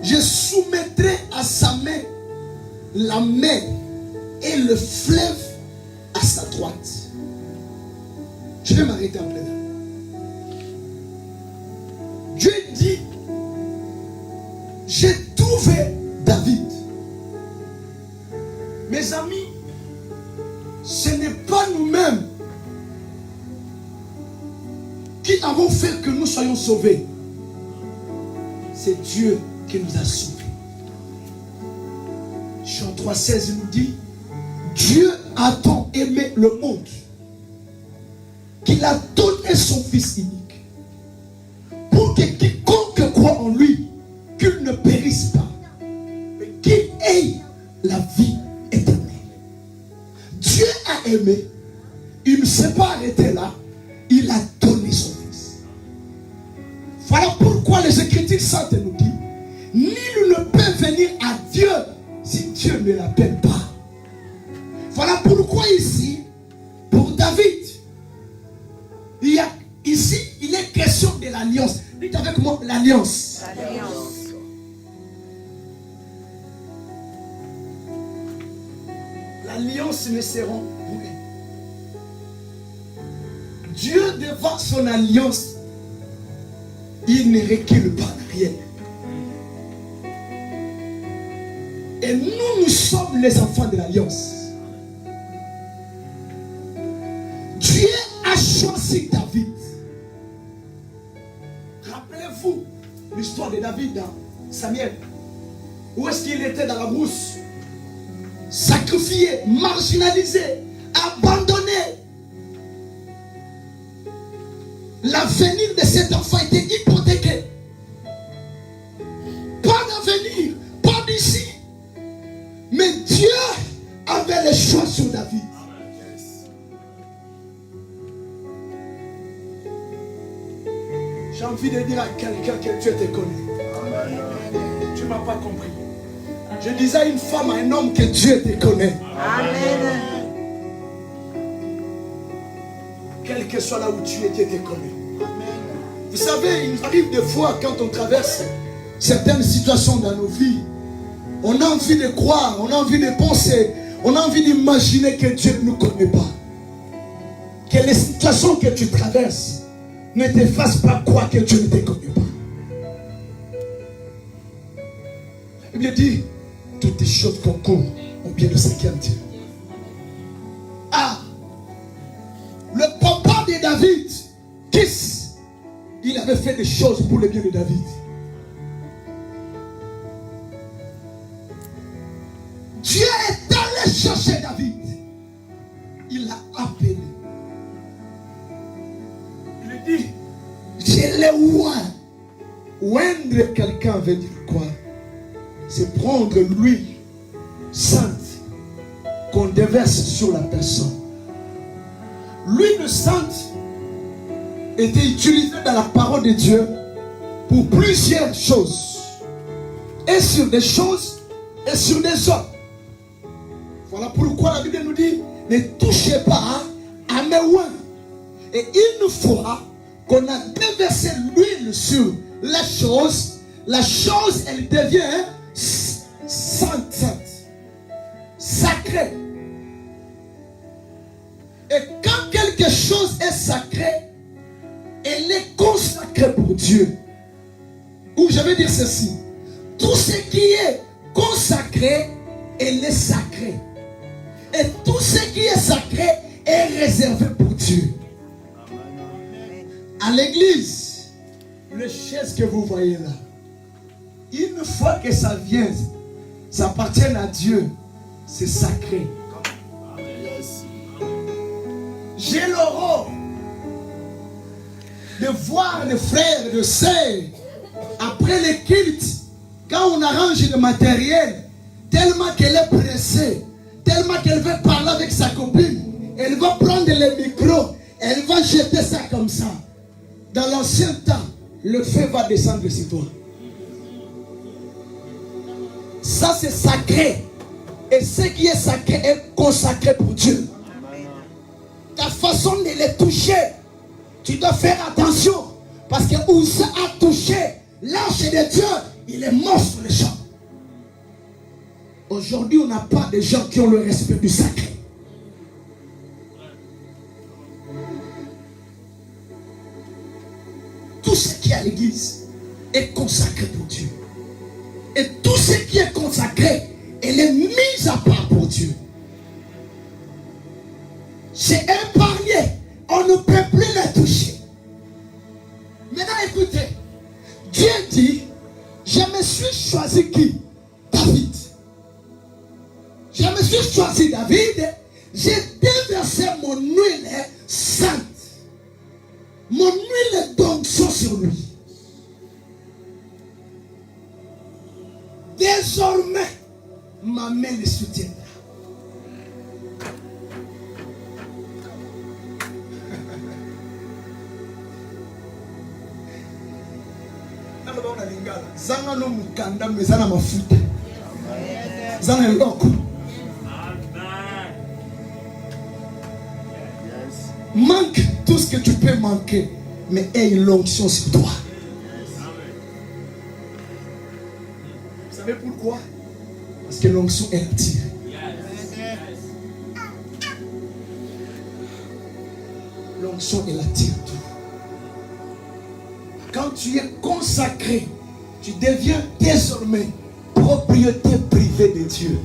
Je soumettrai à sa main la mer et le fleuve à sa droite. Je vais m'arrêter en plein là. Dieu dit, j'ai trouvé David. Mes amis, ce n'est pas nous-mêmes qui avons fait que nous soyons sauvés. C'est Dieu qui nous a sauvés. Jean 3,16 nous dit, Dieu a tant aimé le monde qu'il a donné son Fils unique pour que quiconque croit en lui, qu'il ne périsse pas, mais qu'il ait la vie éternelle. Dieu a aimé, il ne s'est pas arrêté là, il a donné son Fils. Voilà pourquoi les Écritures saintes nous disent, nul ne peut venir à Dieu si Dieu ne l'appelle pas. Voilà pourquoi ici, pour David, ici, il est question de l'alliance. Dites avec moi, l'alliance. L'alliance ne sera brûlée. Dieu, devant son alliance, il ne recule pas en arrière. Et nous sommes les enfants de l'alliance. Dieu a choisi David. Rappelez-vous l'histoire de David dans Samuel. Où est-ce qu'il était dans la brousse? Sacrifié, marginalisé, abandonné. L'avenir de cet enfant était hypothéqué. Pas d'avenir, pas d'ici. Mais Dieu avait le choix sur David. J'ai envie de dire à quelqu'un que Dieu te connaît. Tu ne m'as pas compris. Je disais à une femme, à un homme que Dieu te connaît. Amen. Quel que soit là où tu es, Dieu te connaît. Vous savez, il arrive des fois quand on traverse certaines situations dans nos vies, on a envie de croire, on a envie de penser, on a envie d'imaginer que Dieu ne nous connaît pas. Que les situations que tu traverses ne te fassent pas croire que Dieu ne te connaît pas. La Bible dit, toutes les choses concourent au bien de ceux qui aiment Dieu. Ah, le papa de David, Kis, il avait fait des choses pour le bien de David. Dieu est allé chercher David. Il l'a appelé. Il dit, je l'ai oint. Oindre quelqu'un veut dire quoi? C'est prendre l'huile sainte qu'on déverse sur la personne. L'huile sainte était utilisée dans la parole de Dieu pour plusieurs choses. Et sur des choses et sur des hommes. Voilà pourquoi la Bible nous dit, ne touchez pas à mes oins. Et une fois qu'on a déversé l'huile sur la chose elle devient sainte, sacrée. Et quand quelque chose est sacré, elle est consacrée pour Dieu. Ou je vais dire ceci, tout ce qui est consacré, elle est sacré. Et tout ce qui est sacré est réservé pour Dieu. À l'église, les chaises que vous voyez là, une fois que ça vient, ça appartient à Dieu, c'est sacré. J'ai l'aurore de voir les frères, les sœurs, après les cultes, quand on arrange le matériel, tellement qu'elle est pressée, tellement qu'elle veut parler avec sa copine, elle va prendre le micro, elle va jeter ça comme ça. Dans l'ancien temps, le feu va descendre sur toi. Ça c'est sacré. Et ce qui est sacré est consacré pour Dieu. Ta façon de les toucher, tu dois faire attention. Parce que Uzzia a touché l'ange de Dieu, il est mort sur le champ. Aujourd'hui, on n'a pas de gens qui ont le respect du sacré. Tout ce qui est à l'église est consacré pour Dieu. Et tout ce qui est consacré, elle est mise à part pour Dieu. C'est épargné. On ne peut plus les toucher. Maintenant, écoutez. Dieu dit, je me suis choisi qui? David. Je me suis choisi David. J'ai déversé mon huile sainte. Mon huile d'onction sur lui. Désormais, ma main le soutiendra. Zanga no mukanda mezana mafuta. Zanga loko. Manque tout ce que tu peux manquer, mais aie l'onction sur toi. Vous savez pourquoi? Parce que l'onction elle attire. L'onction elle attire tout. Quand tu es consacré, tu deviens désormais propriété privée de Dieu.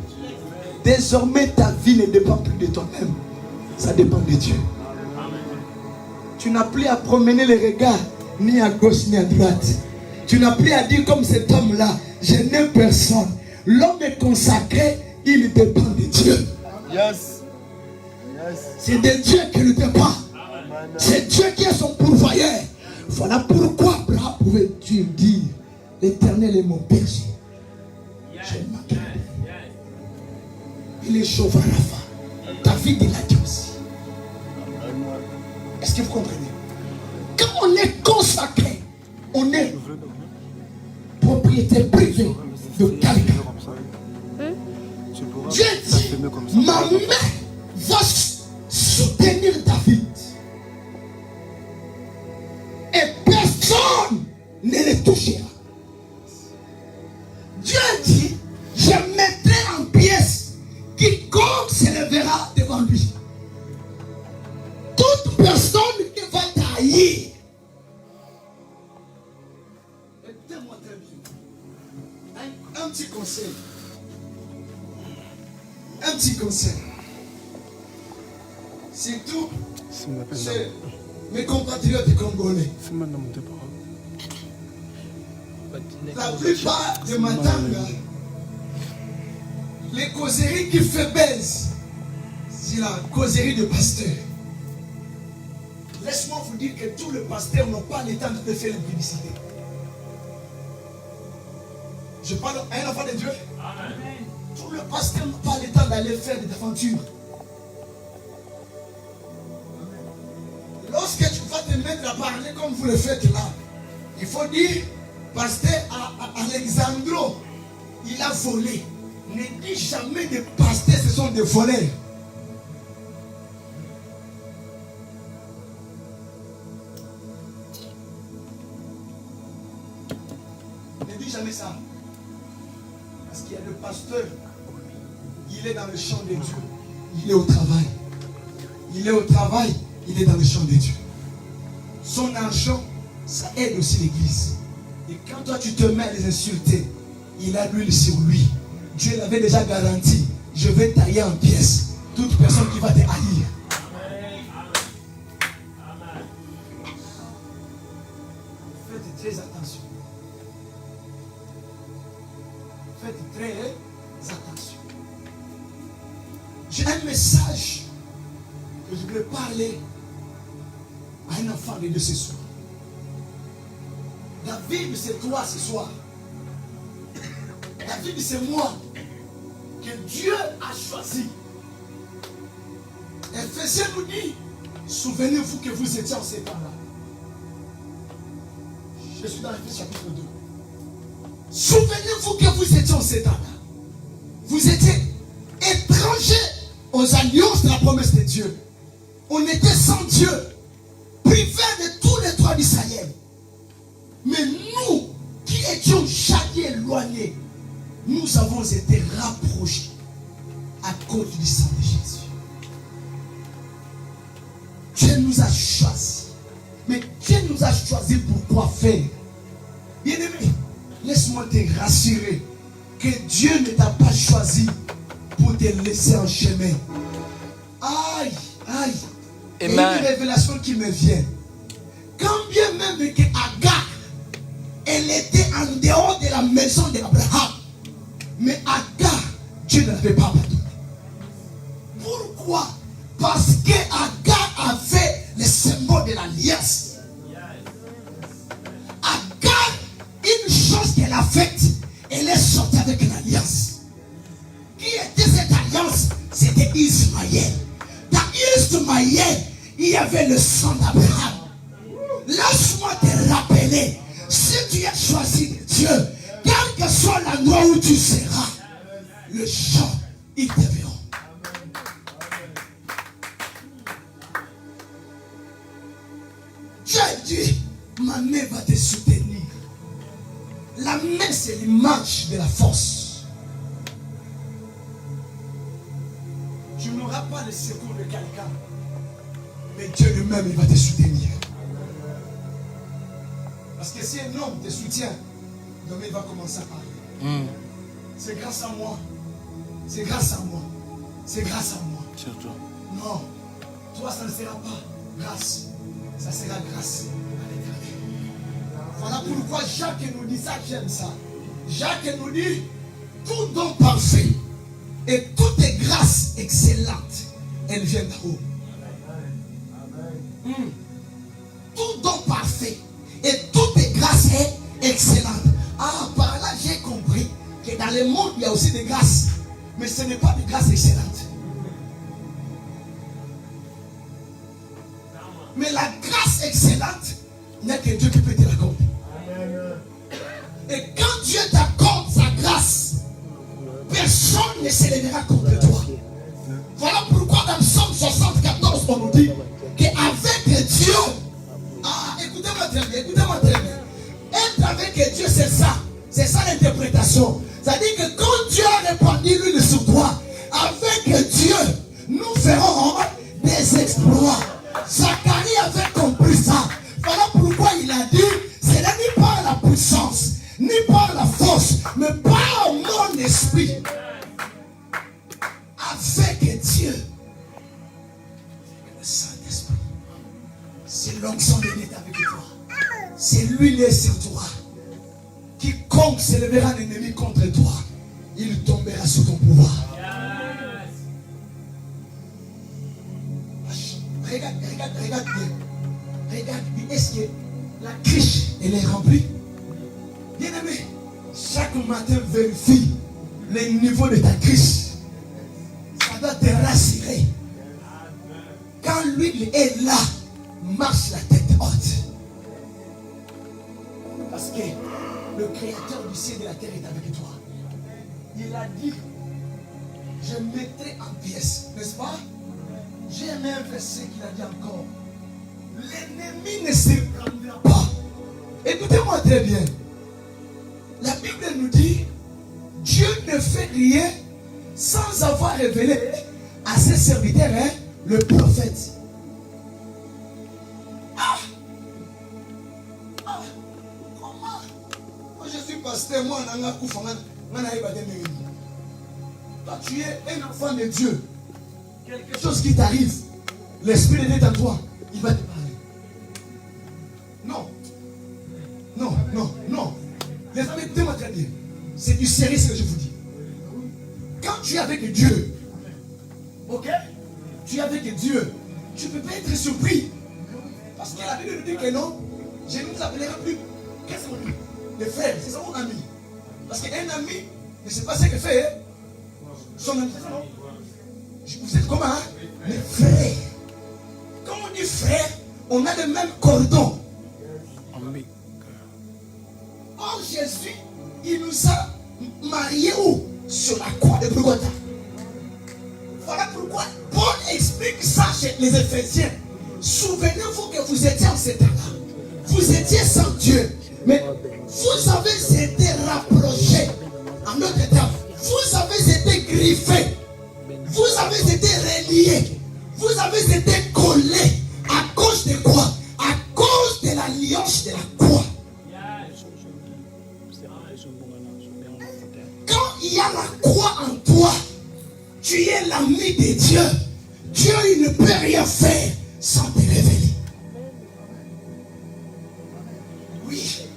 Désormais ta vie ne dépend plus de toi-même. Ça dépend de Dieu. Tu n'as plus à promener les regards ni à gauche ni à droite. Tu n'as plus à dire comme cet homme-là, je n'aime personne. L'homme est consacré, il dépend de Dieu. Yes. C'est de Dieu qui ne dépend. C'est Dieu qui est son pourvoyeur. Voilà pourquoi Abraham pouvait Dieu dire, l'Éternel est mon berger. Je m'appelle. Il est chauve à Rapha. David il a dit aussi. Est-ce que vous comprenez? Quand on est consacré, on est propriété privée de quelqu'un. Dieu dit, ma main va soutenir David. Et personne ne le touchera. Dieu dit, je mettrai en pièces quiconque se lèvera devant lui. Toute personne qui va trahir. Écoutez-moi très bien. Un petit conseil. Un petit conseil. Surtout chez mes compatriotes congolais. La plupart de Matanga, les causeries qui fait baisse, c'est la causerie de pasteur. Laisse-moi vous dire que tous les pasteurs n'ont pas le temps de faire la publicité. Je parle à un enfant de Dieu. Amen. Tous les pasteurs n'ont pas le temps d'aller faire des aventures. Lorsque tu vas te mettre à parler comme vous le faites là, il faut dire, pasteur Alexandro, il a volé. Ne dis jamais des pasteurs, ce sont des voleurs. Ne dis jamais ça. Parce qu'il y a le pasteur, il est dans le champ de Dieu. Il est au travail. Il est au travail, il est dans le champ de Dieu. Son argent, ça aide aussi l'église. Et quand toi tu te mets à les insulter, il a l'huile sur lui. Dieu l'avait déjà garanti. Je vais tailler en pièces toute personne qui va te haïr. Très attention. Faites très attention. J'ai un message que je veux parler à un enfant de Dieu ce soir. David, c'est toi ce soir. David, c'est moi que Dieu a choisi. Éphésiens nous dit, souvenez-vous que vous étiez en ces temps-là. Je suis dans Éphésiens chapitre 2. Souvenez-vous que vous étiez en ces temps-là. Vous étiez étrangers aux alliances de la promesse de Dieu. On était sans Dieu, privés de tous les droits d'Israël. Mais nous, qui étions jamais éloignés, nous avons été rapprochés à cause du sang de Jésus. Dieu nous a choisis. Mais Dieu nous a choisis pour quoi faire? Bien-aimé, laisse-moi te rassurer que Dieu ne t'a pas choisi pour te laisser en chemin. Aïe, aïe. Il y a une révélation qui me vient. Quand bien même que Agar, elle était en dehors de la maison d'Abraham, mais Agar, Dieu ne l'avait pas pardonné. Pourquoi? Parce que Agar avait le symbole de l'alliance. Agar, une chose qu'elle a faite, elle est sortie avec l'alliance. Qui était cette alliance? C'était Ismaël. Dans Ismaël, il y avait le sang d'Abraham. Laisse-moi te rappeler, si tu as choisi Dieu, quel que soit l'endroit où tu seras, le chant, ils te verront. Dieu dit, ma main va te soutenir. La main, c'est l'image de la force. Tu n'auras pas le secours de quelqu'un, mais Dieu lui-même, il va te soutenir. Parce que si un homme te soutient, demain il va commencer à parler. C'est grâce à moi. C'est grâce à moi. C'est grâce à moi. Surtout. Non. Toi, ça ne sera pas grâce. Ça sera grâce à l'Éternel. Voilà pourquoi Jacques nous dit ça, j'aime ça. Jacques nous dit, tout don parfait et toute grâce excellente, elle vient d'en haut. Tout don parfait et toute grâce est excellente. Ah, par là j'ai compris que dans le monde il y a aussi des grâces, mais ce n'est pas des grâces excellentes. Mais la grâce excellente, il n'y a que Dieu qui peut te l'accorder. Et quand Dieu t'accorde sa grâce, personne ne s'élèvera contre toi. Voilà pourquoi dans Psaume 74, on nous dit qu'avec Dieu, écoutez-moi très bien, être avec Dieu, c'est ça l'interprétation. C'est-à-dire que quand Dieu a répandu l'huile sur toi, avec Dieu, nous ferons des exploits. Zacharie avait compris ça. Voilà pourquoi il a dit, ce n'est ni par la puissance, ni par la force, mais par mon esprit. Avec Dieu, le Saint-Esprit, c'est l'onction de Dieu avec toi. C'est lui qui est sur toi. Quiconque s'élèvera l'ennemi contre toi, il tombera sous ton pouvoir. Regarde bien. Regarde bien. Est-ce que la criche, elle est remplie? Bien aimé, chaque matin, vérifie le niveau de ta criche. Ça doit te rassurer. Quand l'huile est là, marche la tête haute. Parce que le Créateur du ciel et de la terre est avec toi. Il a dit, je mettrai en pièces, n'est-ce pas? J'ai aimé un verset qu'il a dit encore. L'ennemi ne se prendra pas. Écoutez-moi très bien. La Bible nous dit, Dieu ne fait rien sans avoir révélé à ses serviteurs, le prophète. Comment? Moi je suis pasteur, moi toi tu es un enfant de Dieu. Quelque chose qui t'arrive, l'Esprit de Dieu est en toi, il va te parler. Non. Écoutez-moi très bien. C'est du sérieux ce que je vous dis. Quand tu es avec Dieu, ok? Tu es avec Dieu, tu ne peux pas être surpris. Parce que la Bible nous dit que non, je ne vous appellerai plus. Qu'est-ce qu'on dit? Les frères, c'est ça mon ami. Parce qu'un ami ne sait pas ce que fait. Hein? Son ami, c'est ça non? Vous êtes comment? Hein? Les frères. Quand on dit frère, on a le même cordon. Or Jésus, il nous a mariés où? Sur la croix de Golgotha. Voilà pourquoi Paul explique ça chez les Éphésiens. Souvenez-vous que vous étiez en cet état-là. Vous étiez sans Dieu. Mais vous avez été rapprochés en notre état. Vous avez été griffés. Vous avez été reliés. Vous avez été collés. À cause de quoi? À cause de l'alliance de la croix. Quand il y a la croix en toi, tu es l'ami de Dieu. Dieu, il ne peut rien faire sans te révéler. Oui,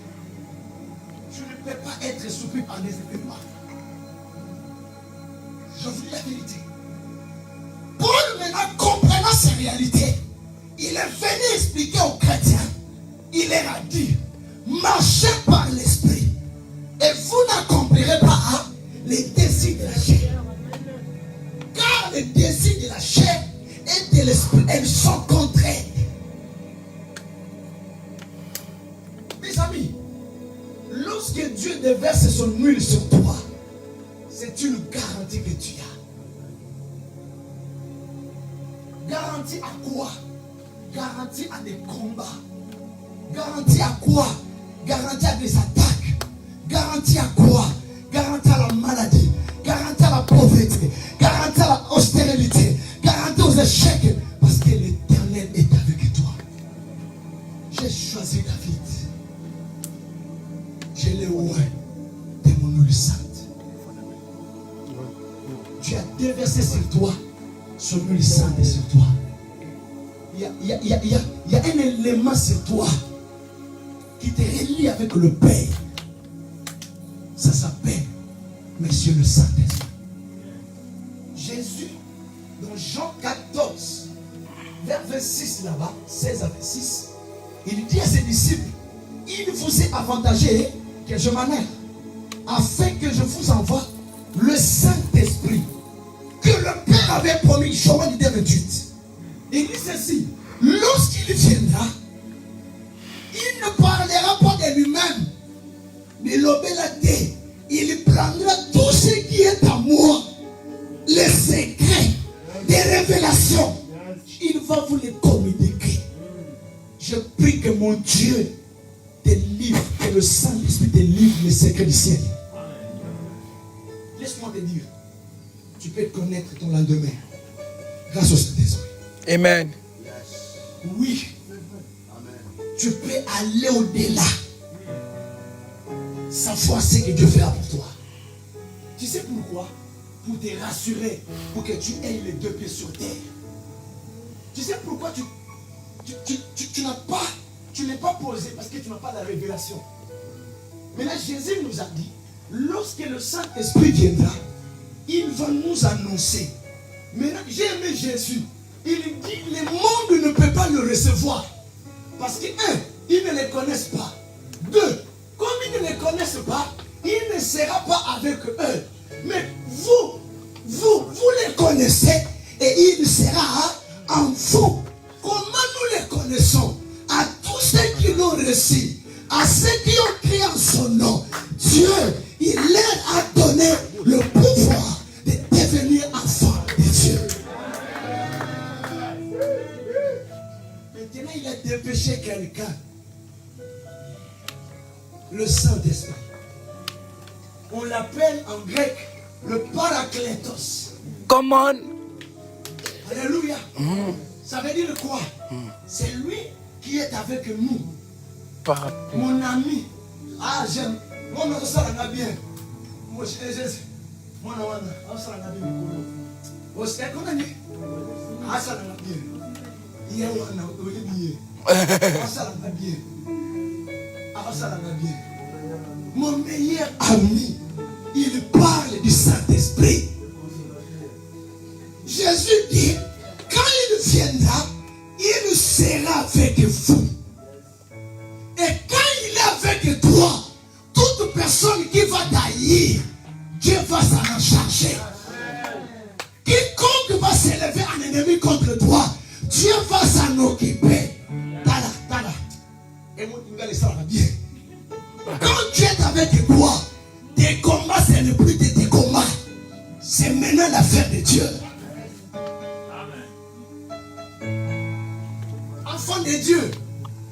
tu ne peux pas être surpris par les événements. Je vous dis la vérité. Paul, maintenant, comprenant ces réalités, il est venu expliquer aux chrétiens. Il leur a dit, marchez par l'esprit et vous n'accomplirez pas les désirs de la chair. Car les désirs de la chair et de l'esprit, elles sont contraires. Mes amis, lorsque Dieu déverse son huile sur toi, c'est une garantie que tu as. Garantie à quoi? Garantie à des combats. Garantie à quoi? Garantie à des attaques. Garantie à quoi? Garantie à la maladie. Garantie à la pauvreté. Garantie à la austérité. Garantie aux échecs. Parce que l'Éternel est avec toi. J'ai choisi David. Je l'ai oint de mon huile sainte. Tu as déversé sur toi son huile sainte sur toi. Il y a un élément sur toi qui te relie avec le Père. Ça s'appelle Monsieur le Saint-Esprit. Jésus, dans Jean 14, vers 26 là-bas, 16 à 26, il dit à ses disciples, il vous est avantagé que je m'en aille, afin que je vous envoie le Saint-Esprit, que le Père avait promis, Jean 28. Il dit ceci, lorsqu'il viendra, il ne parlera pas de lui-même, mais l'obélaté, il prendra tout ce qui est à moi, les secrets, des révélations, il va vous les communiquer. Je prie que mon Dieu te livre, que le Saint-Esprit te livre les secrets du ciel. Laisse-moi te dire, tu peux connaître ton lendemain grâce au Saint-Esprit. Amen. Oui. Tu peux aller au-delà. Savoir ce que Dieu fera pour toi. Tu sais pourquoi? Pour te rassurer, pour que tu aies les deux pieds sur terre. Tu sais pourquoi tu n'es pas posé parce que tu n'as pas la révélation. Mais là, Jésus nous a dit, lorsque le Saint-Esprit viendra, il va nous annoncer. Maintenant, j'ai aimé Jésus. Il dit, le monde ne peut pas le recevoir. Parce que, un, ils ne les connaissent pas. Deux, comme ils ne les connaissent pas, il ne sera pas avec eux. Mais vous les connaissez et il sera en vous. Comment nous les connaissons? À tous ceux qui l'ont reçu, à ceux qui ont crié en son nom, Dieu, il leur a donné le pouvoir de devenir enfants de Dieu. Maintenant, il a dépêché quelqu'un. Le Saint-Esprit. On l'appelle en grec le Parakletos. Come on. Alléluia. Ça veut dire quoi? C'est lui qui est avec nous. Mon ami. Ah, j'aime. Moi, je suis bien. Moi, je suis bien. Moi, je suis bien. Moi, je suis bien. Ah, ça va bien. Il y a un bien. Ah, ça va bien. Ah, ça va bien. Mon meilleur ami, il parle du Saint-Esprit. Jésus dit, quand il viendra, il sera avec vous. Et quand il est avec toi, toute personne qui va taillir, Dieu va s'en charger. Quiconque va s'élever en ennemi contre toi, Dieu va s'en occuper. Tala. Et moi, il va laisser ça bien. Quand Dieu est avec toi, tes combats, ce n'est plus tes combats. C'est maintenant l'affaire de Dieu. Enfants de Dieu,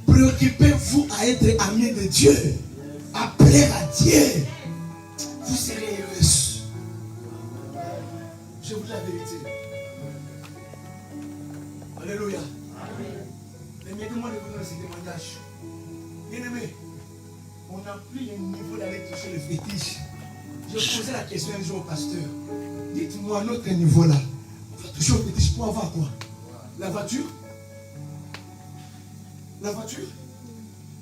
préoccupez-vous à être amis de Dieu, à plaire à Dieu. Vous serez heureux. Je vous dis la vérité. Alléluia. Permettez-moi de vous donner ce témoignage. Bien-aimé, on n'a plus le niveau d'aller toucher le fétiche. Je posais la question un jour au pasteur. Dites-moi, à notre niveau là, on va toucher au fétiche pour avoir quoi? La voiture? La voiture?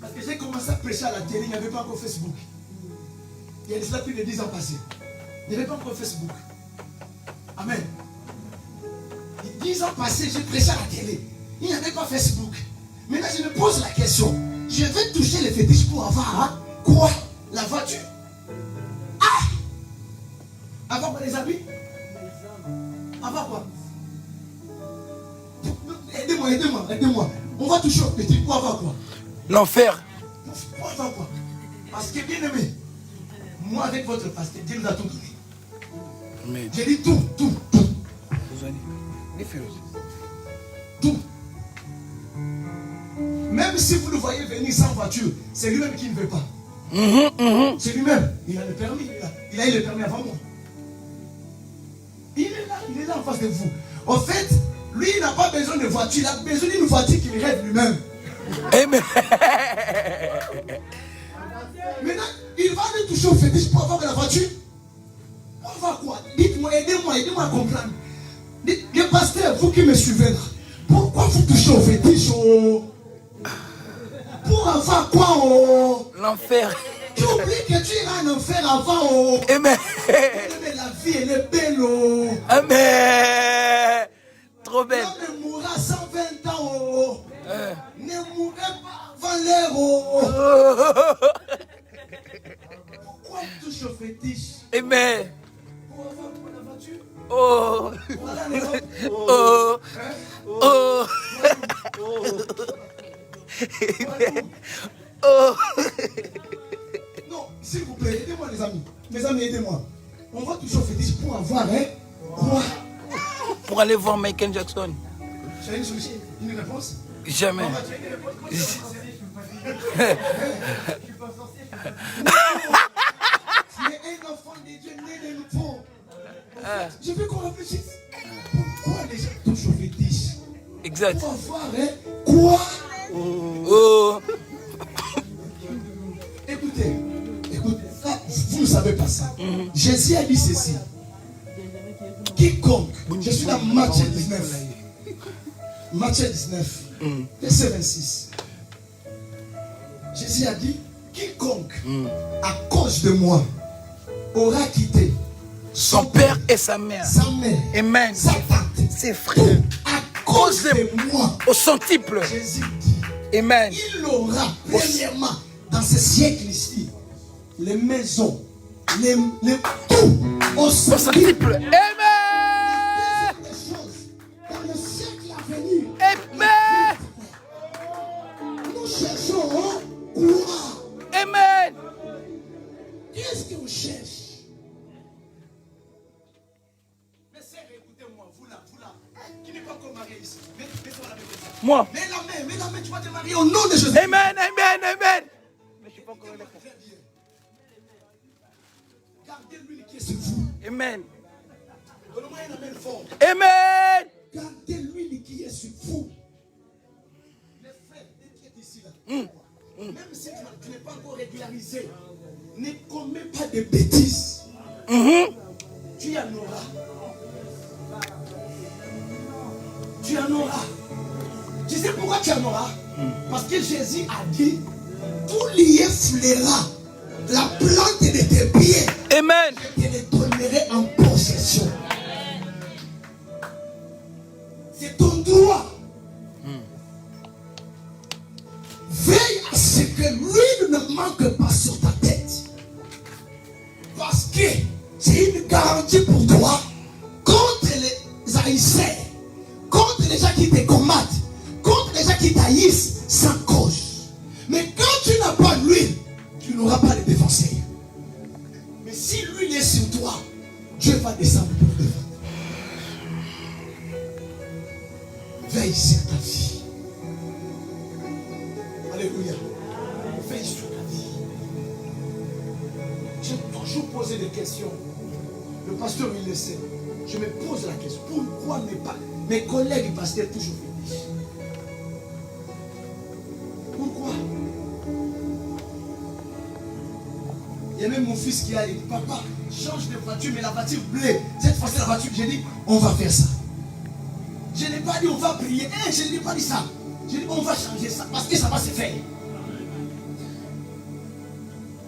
Parce que j'ai commencé à prêcher à la télé, il n'y avait pas encore Facebook. Il y a cela plus de 10 ans passés. Il n'y avait pas encore Facebook. Amen. 10 ans passés, j'ai prêché à la télé. Il n'y avait pas Facebook. Maintenant, je me pose la question. Je vais toucher les fétiches pour avoir quoi? La voiture? Avoir quoi, les habits? Avoir quoi? Aidez-moi. On va toucher aux fétiches pour avoir quoi? L'enfer. Pour avoir quoi? Parce que bien aimé, moi avec votre pasteur, Dieu nous a tout donné. Amen. J'ai dit tout. Tout. Même si vous le voyez venir sans voiture, c'est lui-même qui ne veut pas. C'est lui-même. Il a le permis. Il a eu le permis avant moi. Il est là en face de vous. En fait, lui, il n'a pas besoin de voiture. Il a besoin d'une voiture qu'il rêve lui-même. Amen. Maintenant, il va aller toucher au fétiche pour avoir la voiture. Pour avoir quoi? Dites-moi, aidez-moi à comprendre. Les pasteurs, vous qui me suivez là, pourquoi vous touchez au fétiche? Pour avoir quoi? L'enfer. Tu oublies que tu iras en enfer avant. Amen. Mais la vie, elle est belle. Amen. Trop belle. L'homme mourra 120 ans. Ne mourrez pas avant l'heure. Pourquoi tu touches au fétiche? Amen. Pour avoir quoi, la voiture? Oh. Voilà les autres. Oh. Oh. Non, s'il vous plaît, aidez-moi les amis. Mes amis, aidez-moi. On va toucher au fétiche pour avoir, quoi? Pour aller voir Michael Jackson. Tu as une solution? Une réponse? Jamais. Maman, tu as une réponse? Tu es un enfant de Dieu né de nouveau. Je veux qu'on réfléchisse. Pourquoi les gens touchent au fétiche? Exact. Pour avoir, quoi? Oh. Écoutez, ça, vous ne savez pas ça. Jésus a dit ceci. Quiconque, je suis dans Matthieu 19. Matthieu 19, verset 26. Jésus a dit, quiconque, à cause de moi, aura quitté Son père et sa mère. sa mère, Amen. sa tante, Ses frères. à cause de moi, Au centuple. Jésus dit, Amen. il aura premièrement dans ce siècle ici les maisons, les tout au Au centuple. centuple. Amen. Des choses dans le siècle à venir. Amen. Nous cherchons quoi? Amen. Qu'est-ce que vous cherchez? Mes sœurs, écoutez-moi, vous là, qui n'est pas encore marié ici. Mettez-moi la main comme ça. Moi. Mets la main, tu vas te marier au nom de Jésus. Amen. Amen. Mais je suis pas encore là. Très bien. Gardez l'huile qui est sur vous. Amen. Donne-moi un amen fort. Amen. Gardez l'huile qui est sur vous. Les frères, qui est ici là. Même si tu n'es pas encore régularisé, ne commets pas de bêtises. Tu en auras. Tu en auras. Tu sais pourquoi tu en auras? Parce que Jésus a dit, tout lié fléra La plante de tes pieds. Amen. Je te les donnerai en possession. C'est ton droit. Veille à ce que l'huile ne manque pas sur ta tête. Parce que c'est une garantie pour toi contre les haïsseurs, contre les gens qui te combattent, contre les gens qui t'haïssent sans cause. Mais quand tu n'as pas l'huile, tu n'auras pas les défenseurs. Mais si l'huile est sur toi, Dieu va descendre pour te défendre. Veille sur ta vie. Alléluia. Veille sur ta vie. J'ai toujours posé des questions. Le pasteur, il le sait. Je me pose la question. Pourquoi mes collègues pasteurs toujours venus? Pourquoi? Il y a même mon fils qui a dit, papa, change de voiture, mais la voiture bleue. Cette fois-ci, la voiture, j'ai dit, on va faire ça. Je n'ai pas dit, on va prier. Je n'ai pas dit ça. J'ai dit, on va changer ça, parce que ça va se faire.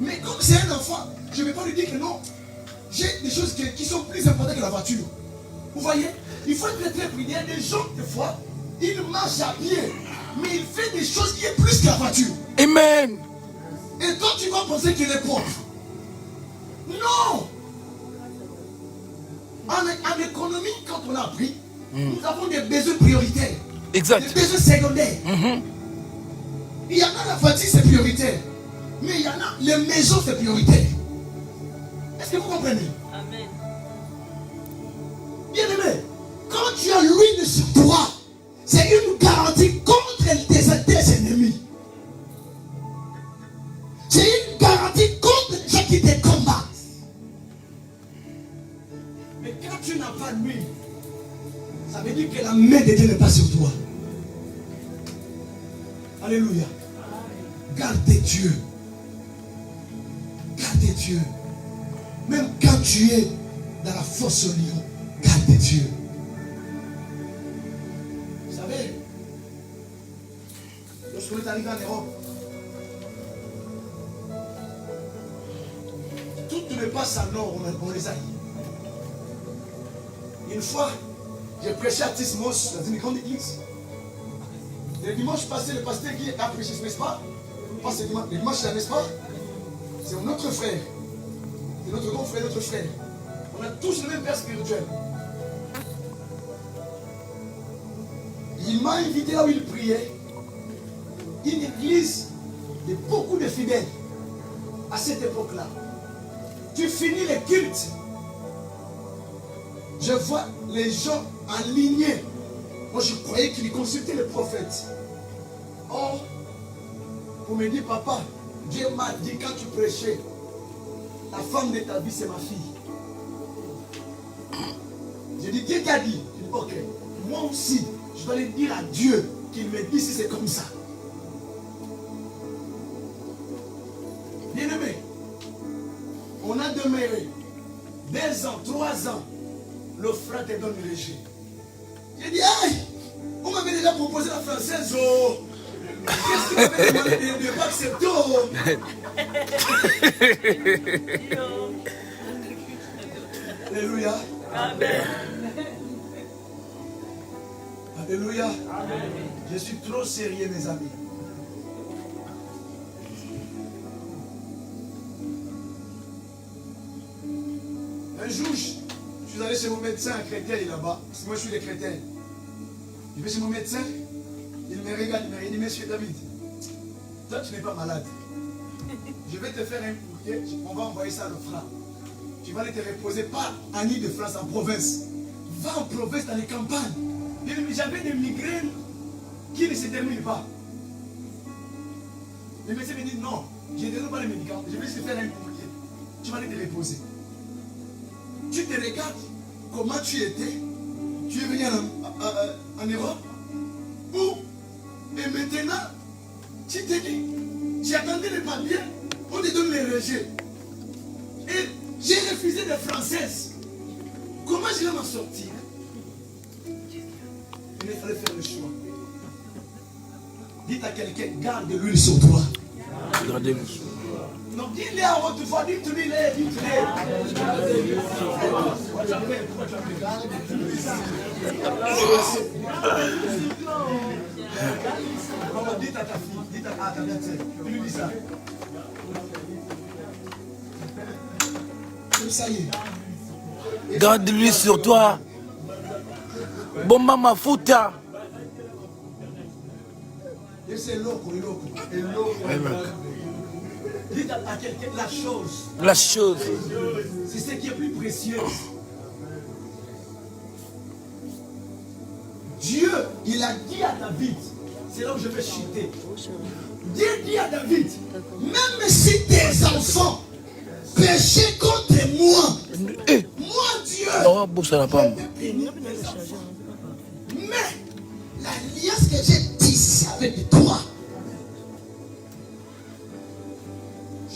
Mais comme c'est un enfant, je ne vais pas lui dire que non. J'ai des choses qui sont plus importantes que la voiture. Vous voyez? Il faut être très prudent. Il y a des gens, des fois, ils marchent à pied, mais ils font des choses qui sont plus que la voiture. Amen. Et toi, tu vas penser qu'il est pauvre. Non! En économie, quand on a appris, nous avons des besoins prioritaires. Exact. Des besoins secondaires. Il y en a la voiture, c'est prioritaire. Mais il y en a les maisons, c'est prioritaire. Est-ce que vous comprenez? Amen. Bien aimé, quand tu as l'huile sur toi, c'est une garantie contre tes ennemis. C'est une garantie contre les gens qui te combattent. Mais quand tu n'as pas l'huile, ça veut dire que la main de Dieu n'est pas sur toi. Alléluia. Gardez Dieu. Gardez Dieu. Même quand tu es dans la fosse au lion, gardez Dieu. Vous savez, lorsqu'on est arrivé en Europe, tout ne passe en or, on les a. Une fois, j'ai prêché à Tismos dans une grande église. Le dimanche passé, le pasteur qui a prêché, n'est-ce pas? Pas ce dimanche, le dimanche là, n'est-ce pas? C'est notre frère. C'est notre grand frère, notre frère. On a tous le même père spirituel. Il m'a invité là où il priait. Une église de beaucoup de fidèles. À cette époque-là. Tu finis les cultes. Je vois les gens alignés. Moi, je croyais qu'il consultait le prophète. Or, pour me dire, papa, Dieu m'a dit quand tu prêchais, la femme de ta vie, c'est ma fille. J'ai dit, Dieu t'a dit. Il dit, ok, moi aussi, je dois aller dire à Dieu qu'il me dise si c'est comme ça. Bien aimé, on a demeuré 2 ans, 3 ans. Le frère te donne le rejet. J'ai dit, aïe, on m'avait déjà proposé la française. Oh, qu'est-ce qu'il m'avait demandé de ne pas accepter? Oh. Alléluia. Amen. Alléluia. Amen. Je suis trop sérieux, mes amis. Un jour, je suis allé chez mon médecin, un chrétien, il est là-bas. Parce que moi, je suis des chrétiens. Je vais chez mon médecin, il me regarde, il me dit, monsieur David, toi, tu n'es pas malade. Je vais te faire un courrier, on va envoyer ça à l'OFRA. Tu vas aller te reposer, pas en Ile-de-France, en province. Va en province, dans les campagnes. J'avais des migraines qui ne se terminent pas. Le médecin me dit, non, je ne donne pas les médicaments, je vais te faire un courrier. Tu vas aller te reposer. Tu te regardes comment tu étais. Tu es venu en Europe. Et maintenant, tu te dis, tu attendais les papiers, on te donne les rejets. Et j'ai refusé les françaises. Comment je vais m'en sortir? Il fallait faire le choix. Dites à quelqu'un, garde l'huile sur toi. Gardez-le. Non, dis-le à haute voix, dis-le, Dites à ta fille, dites à ta belle-sœur, tu lui dis ça. Ça y est. Garde-lui sur toi. Bon maman, fouta. Et c'est loco. Dites à quelqu'un la chose. La chose. C'est ce qui est plus précieux. Dieu, il a dit à David, c'est là où je vais chuter. Dieu dit à David, même si tes enfants péchaient contre moi, moi Dieu, Non, bouge la pomme. mais l'alliance que j'ai tissée avec toi,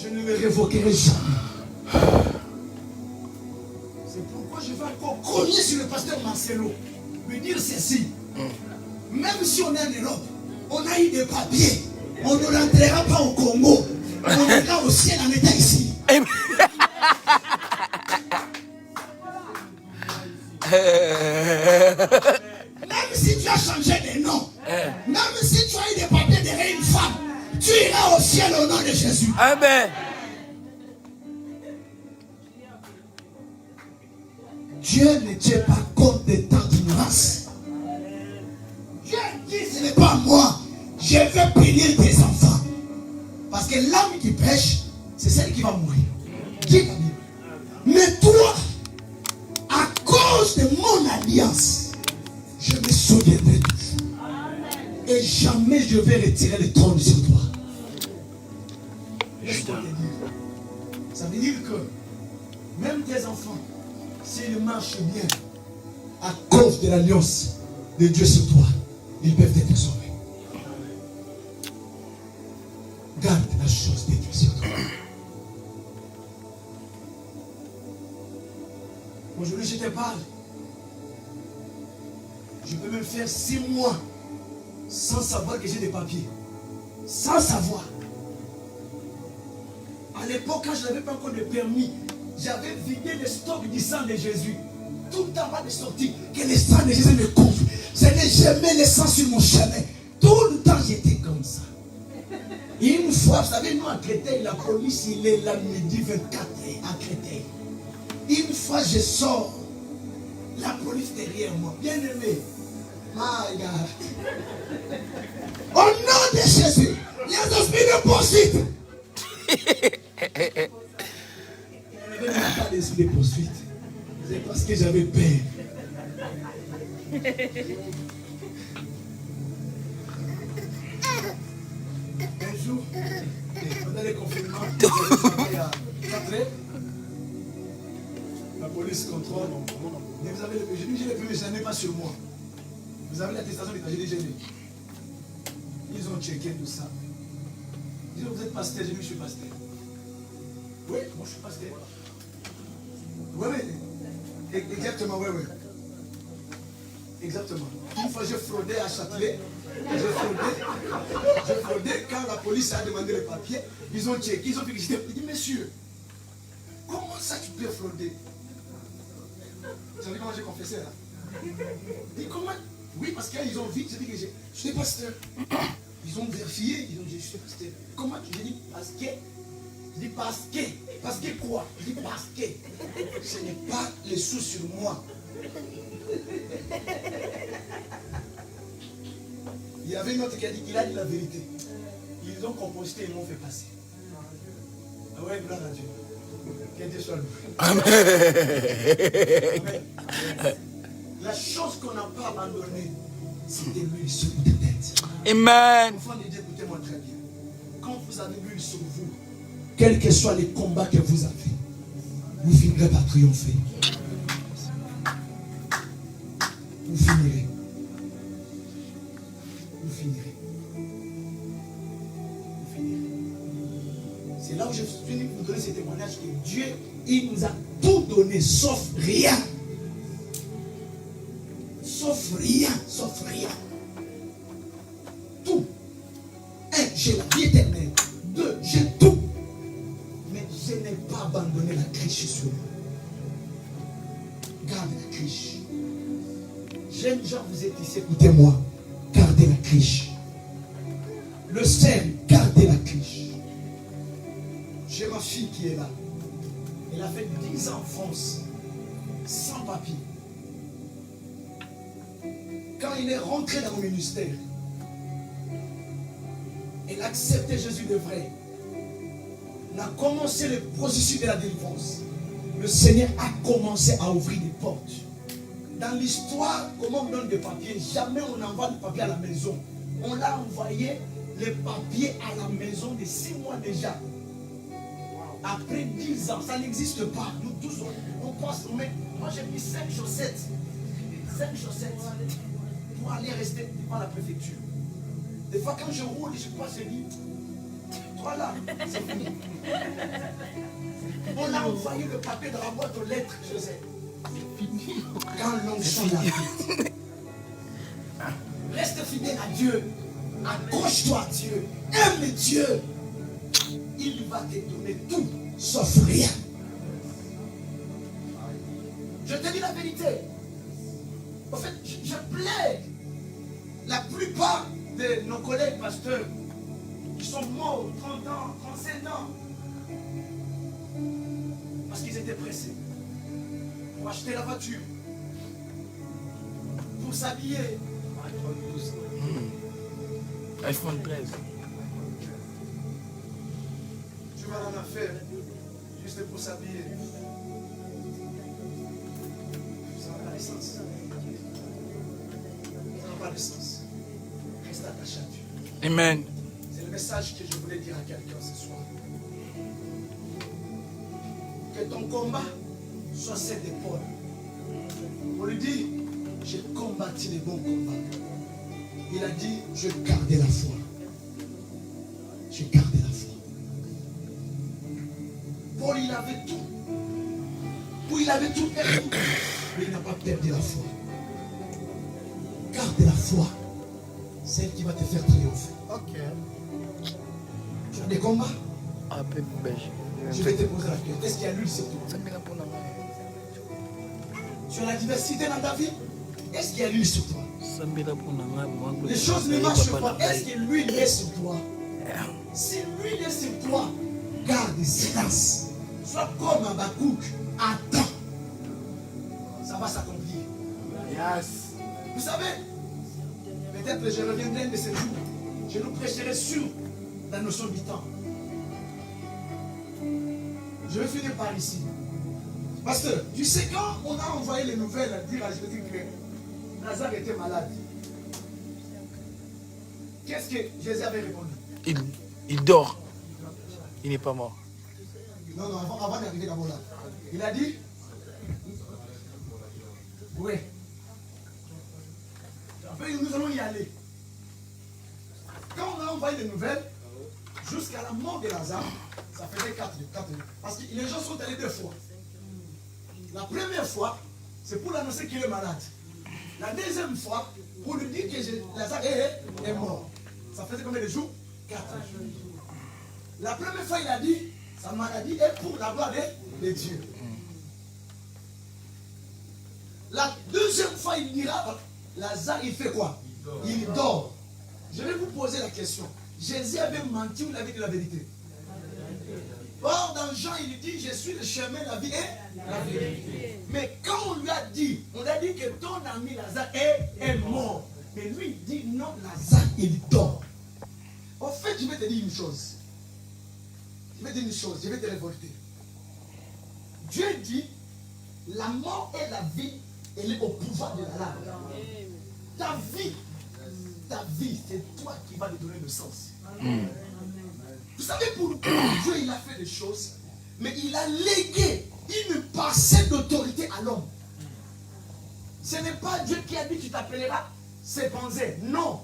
je ne me révoquerai jamais. C'est pourquoi je vais encore cogner sur le pasteur Marcelo, lui dire ceci. Même si on est en Europe, on a eu des papiers, on ne rentrera pas au Congo, on ira au ciel en état ici. Même si tu as changé de nom, même si tu as eu des papiers derrière une femme, tu iras au ciel au nom de Jésus. Amen. Dieu ne tient pas compte des temps d'ignorance. Dieu dit, ce n'est pas moi, je vais punir tes enfants. Parce que l'âme qui pêche, c'est celle qui va mourir. Dis la Bible. Mais toi, à cause de mon alliance, je me souviendrai de vous. Et jamais je vais retirer le trône sur toi. Laisse-moi te dire. Ça veut dire que même tes enfants, s'ils marchent bien, à cause de l'alliance de Dieu sur toi, ils peuvent être sauvés. Garde la chose de Dieu sur toi. Aujourd'hui, je te parle. Je peux même faire 6 mois sans savoir que j'ai des papiers. Sans savoir. À l'époque, quand je n'avais pas encore de permis, j'avais vidé le stock du sang de Jésus. Tout avant de sortir, que le sang de Jésus me couvre. Je n'ai jamais le sang sur mon chemin. Tout le temps, j'étais comme ça. Une fois, vous savez, nous à Créteil, la police, il est là midi 24 à Créteil. Une fois, je sors, la police derrière moi. Bien aimé, my God. Au nom de Jésus, les esprits de poursuite. Il n'y avait pas d'esprit de poursuite. C'est parce que j'avais peur. Un jour, pendant les confinements, il y a 4 heures, la police contrôle. Mais vous avez le péché. J'ai le péché, je n'en ai pas sur moi. Vous avez l'attestation d'état, j'ai déjà lu. Ils ont checké tout ça. Ils disent, vous êtes pasteur, j'ai dit, je suis pasteur. Oui, moi je suis pasteur. Oui, oui. Exactement, oui, oui. Exactement. Une fois, je fraudais à Châtelet. Je fraudais quand la police a demandé les papiers. Ils ont checké, ils ont fait que j'étais. Ils disent, monsieur, comment ça tu peux frauder? Vous savez comment j'ai confessé là? Il dit, comment? Oui, parce qu'ils ont vu, j'ai dit que je suis pasteur. Ils ont vérifié, ils ont dit, je suis pasteur. Comment tu dis parce que? Je dis parce que. Parce que quoi? Je dis parce que. Ce n'est pas les sous sur moi. Il y avait une autre qui a dit qu'il a dit la vérité. Ils ont composté et ils m'ont fait passer. Ah ouais, gloire à Dieu. Que Dieu soit loué. Amen. La chose qu'on n'a pas abandonnée, c'est de l'huile sur votre tête. Amen. Enfants de Dieu, écoutez-moi très bien. Quand vous avez l'huile sur vous, quels que soient les combats que vous avez, vous finirez par triompher. Vous finirez. Vous finirez. Vous finirez. C'est là où je suis venu vous donner ce témoignage que Dieu, il nous a tout donné, sauf rien. Sauf rien, sauf rien. Tout. 1, j'ai la vie éternelle. 2, abandonner la criche sur nous. Garde la criche. Jeunes gens, vous êtes ici, écoutez-moi. Gardez la criche. Le sel, gardez la criche. J'ai ma fille qui est là. Elle a fait 10 ans en France, sans papier. Quand il est rentré dans mon ministère, elle a accepté Jésus de vrai. On a commencé le processus de la délivrance. Le Seigneur a commencé à ouvrir des portes. Dans l'histoire, comment on donne des papiers? Jamais on envoie des papiers à la maison. On a envoyé les papiers à la maison de 6 mois déjà. Après 10 ans, ça n'existe pas. Nous tous, on pense, moi j'ai mis 5 chaussettes. 5 chaussettes pour aller rester devant la préfecture. Des fois, quand je roule, je passe, je dis, voilà, c'est fini. On a envoyé le papier dans la boîte aux lettres, je sais. Quand l'onction habite, reste fidèle à Dieu. Accroche-toi à Dieu. Aime Dieu. Il va te donner tout, sauf rien. Je te dis la vérité. En fait, je plaide. La plupart de nos collègues pasteurs qui sont morts 30 ans, 35 ans, parce qu'ils étaient pressés pour acheter la voiture, pour s'habiller. iPhone 13. Tu vas en affaire juste pour s'habiller. Ça n'a pas de sens. Ça n'a pas de sens. Reste attaché à Dieu. Amen. C'est le message que je voulais dire à quelqu'un ce soir. Que ton combat soit cette épaule. On lui dit, j'ai combattu les bons combats. Il a dit, je gardais la foi. Je gardais la foi. Paul, il avait tout. Ou il avait tout perdu. Mais il n'a pas perdu la foi. Garde la foi. Celle qui va te faire triompher. Ok. Tu as des combats? Je vais te poser la question. Est-ce qu'il y a l'huile sur toi? Tu as la diversité dans ta vie? Est-ce qu'il y a l'huile sur toi? Les choses ne marchent pas. Est-ce que l'huile est sur toi? Si l'huile est sur toi, garde silence. Sois comme un Bakouk. Attends. Ça va s'accomplir. Yes. Vous savez, peut-être que je reviendrai de ce jour. Je nous prêcherai sur la notion du temps. Je vais finir par ici. Pasteur, tu sais, quand on a envoyé les nouvelles à dire à Jésus que Lazare était malade, qu'est-ce que Jésus avait répondu? Il dort. Il n'est pas mort. Non, avant d'arriver d'abord là. Il a dit, oui. Après, nous allons y aller. Quand on a envoyé les nouvelles, jusqu'à la mort de Lazare, ça faisait 4 parce que les gens sont allés 2 fois. La première fois, c'est pour l'annoncer qu'il est malade. La deuxième fois, pour lui dire que Lazare est mort. Ça faisait combien de jours? 4 jours. La première fois, il a dit, sa maladie est pour la gloire de Dieu. La deuxième fois, il dira, Lazare, il fait quoi? Il dort. Je vais vous poser la question. Jésus avait menti ou il avait dit la vérité? Or, dans Jean, il dit, je suis le chemin, la vie et la vérité. Mais quand on lui a dit que ton ami Lazare est mort. Mais lui, il dit, non, Lazare, il dort. En fait, je vais te dire une chose. Je vais te révolter. Dieu dit, la mort et la vie, elle est au pouvoir de la langue. Ta vie, c'est toi qui vas lui donner le sens. Vous savez pourquoi Dieu il a fait des choses, mais il a légué une parcelle d'autorité à l'homme. Ce n'est pas Dieu qui a dit tu t'appelleras Séphanzé. Non.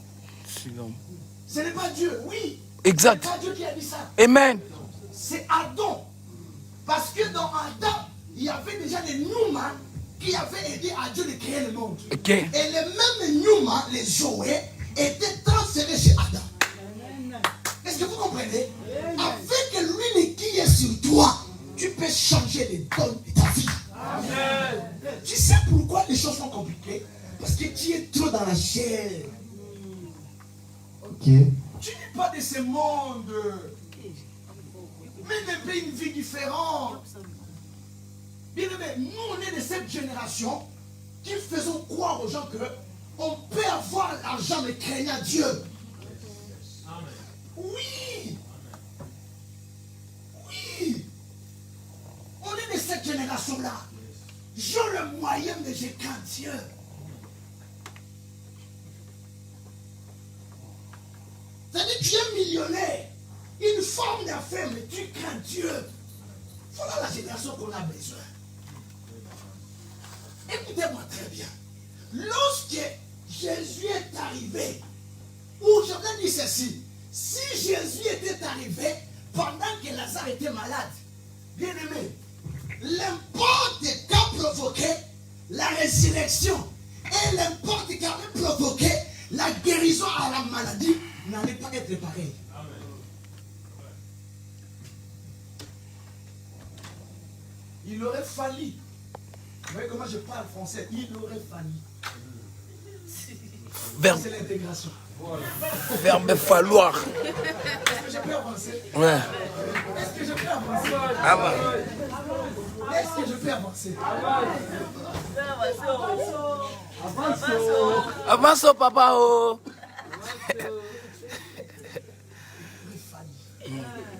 Ce n'est pas Dieu, oui. Exact. Ce n'est pas Dieu qui a dit ça. Amen. C'est Adam. Parce que dans Adam, il y avait déjà des Nouma qui avaient aidé à Dieu de créer le monde. Okay. Et les mêmes Nouma, les Zoé, étaient transférés chez Adam. Est-ce que vous comprenez? Avec l'huile qui est sur toi, tu peux déclencher les dons de ta vie. Amen. Tu sais pourquoi les choses sont compliquées? Parce que tu es trop dans la chair. Ok. Tu n'es pas de ce monde. Mène un peu une vie différente. Bien aimé, nous on est de cette génération qui faisons croire aux gens que on peut avoir l'argent mais craignant Dieu. Amen. Oui. Oui. On est de cette génération-là. J'ai le moyen de je crains Dieu. C'est-à-dire que tu es millionnaire, une forme d'affaires, mais tu crains Dieu. Voilà la génération qu'on a besoin. Écoutez-moi très bien. Lorsque Jésus est arrivé, ou je vais dire ceci, si Jésus était arrivé pendant que Lazare était malade, bien aimé, l'importe qu'a provoqué la résurrection et l'importe qu'a provoqué la guérison à la maladie n'allait pas être pareil. Il aurait fallu, vous voyez comment je parle français, il aurait fallu. C'est l'intégration. Verbe falloir. Est-ce que je peux avancer? Ouais. Est-ce que je peux avancer? Ah ouais. Est-ce que je peux avancer? Avance, papa. Oh.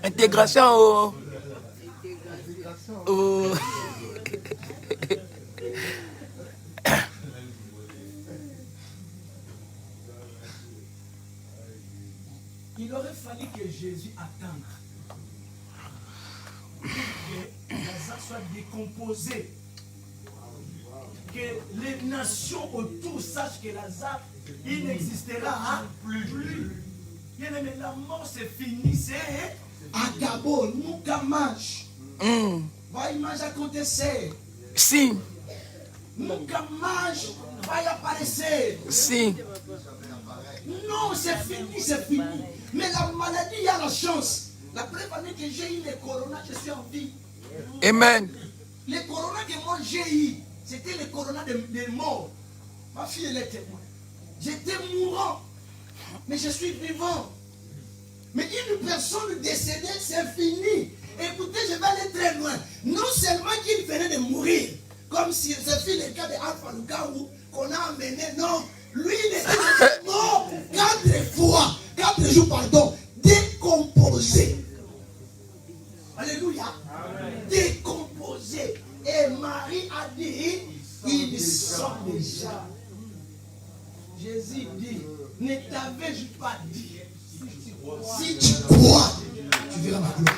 Intégration. Oh. Oh. Il aurait fallu que Jésus attende que Lazare soit décomposé, que les nations autour sachent que Lazare, il n'existera plus. Bien aimé, la mort c'est fini, c'est acabou, nunca mais. Vai mais acontecer. Sim. Nunca mais vai aparecer. Sim. Non, c'est fini, c'est fini. Mais la maladie, il y a la chance. La première année que j'ai eu le corona, je suis en vie. Amen. Le corona que moi j'ai eu, c'était le corona de mort. Ma fille, elle est témoin. J'étais mourant, mais je suis vivant. Mais une personne décédée, c'est fini. Écoutez, je vais aller très loin. Non seulement qu'il venait de mourir, comme si ce fut le cas de Alpha Lukaou qu'on a amené, non. Lui, il était mort 4 jours, pardon, décomposé. Alléluia. Amen. Décomposé. Et Marie a dit, ils sont déjà. Jésus dit, ne t'avais-je pas dit, si tu crois, tu verras ma gloire.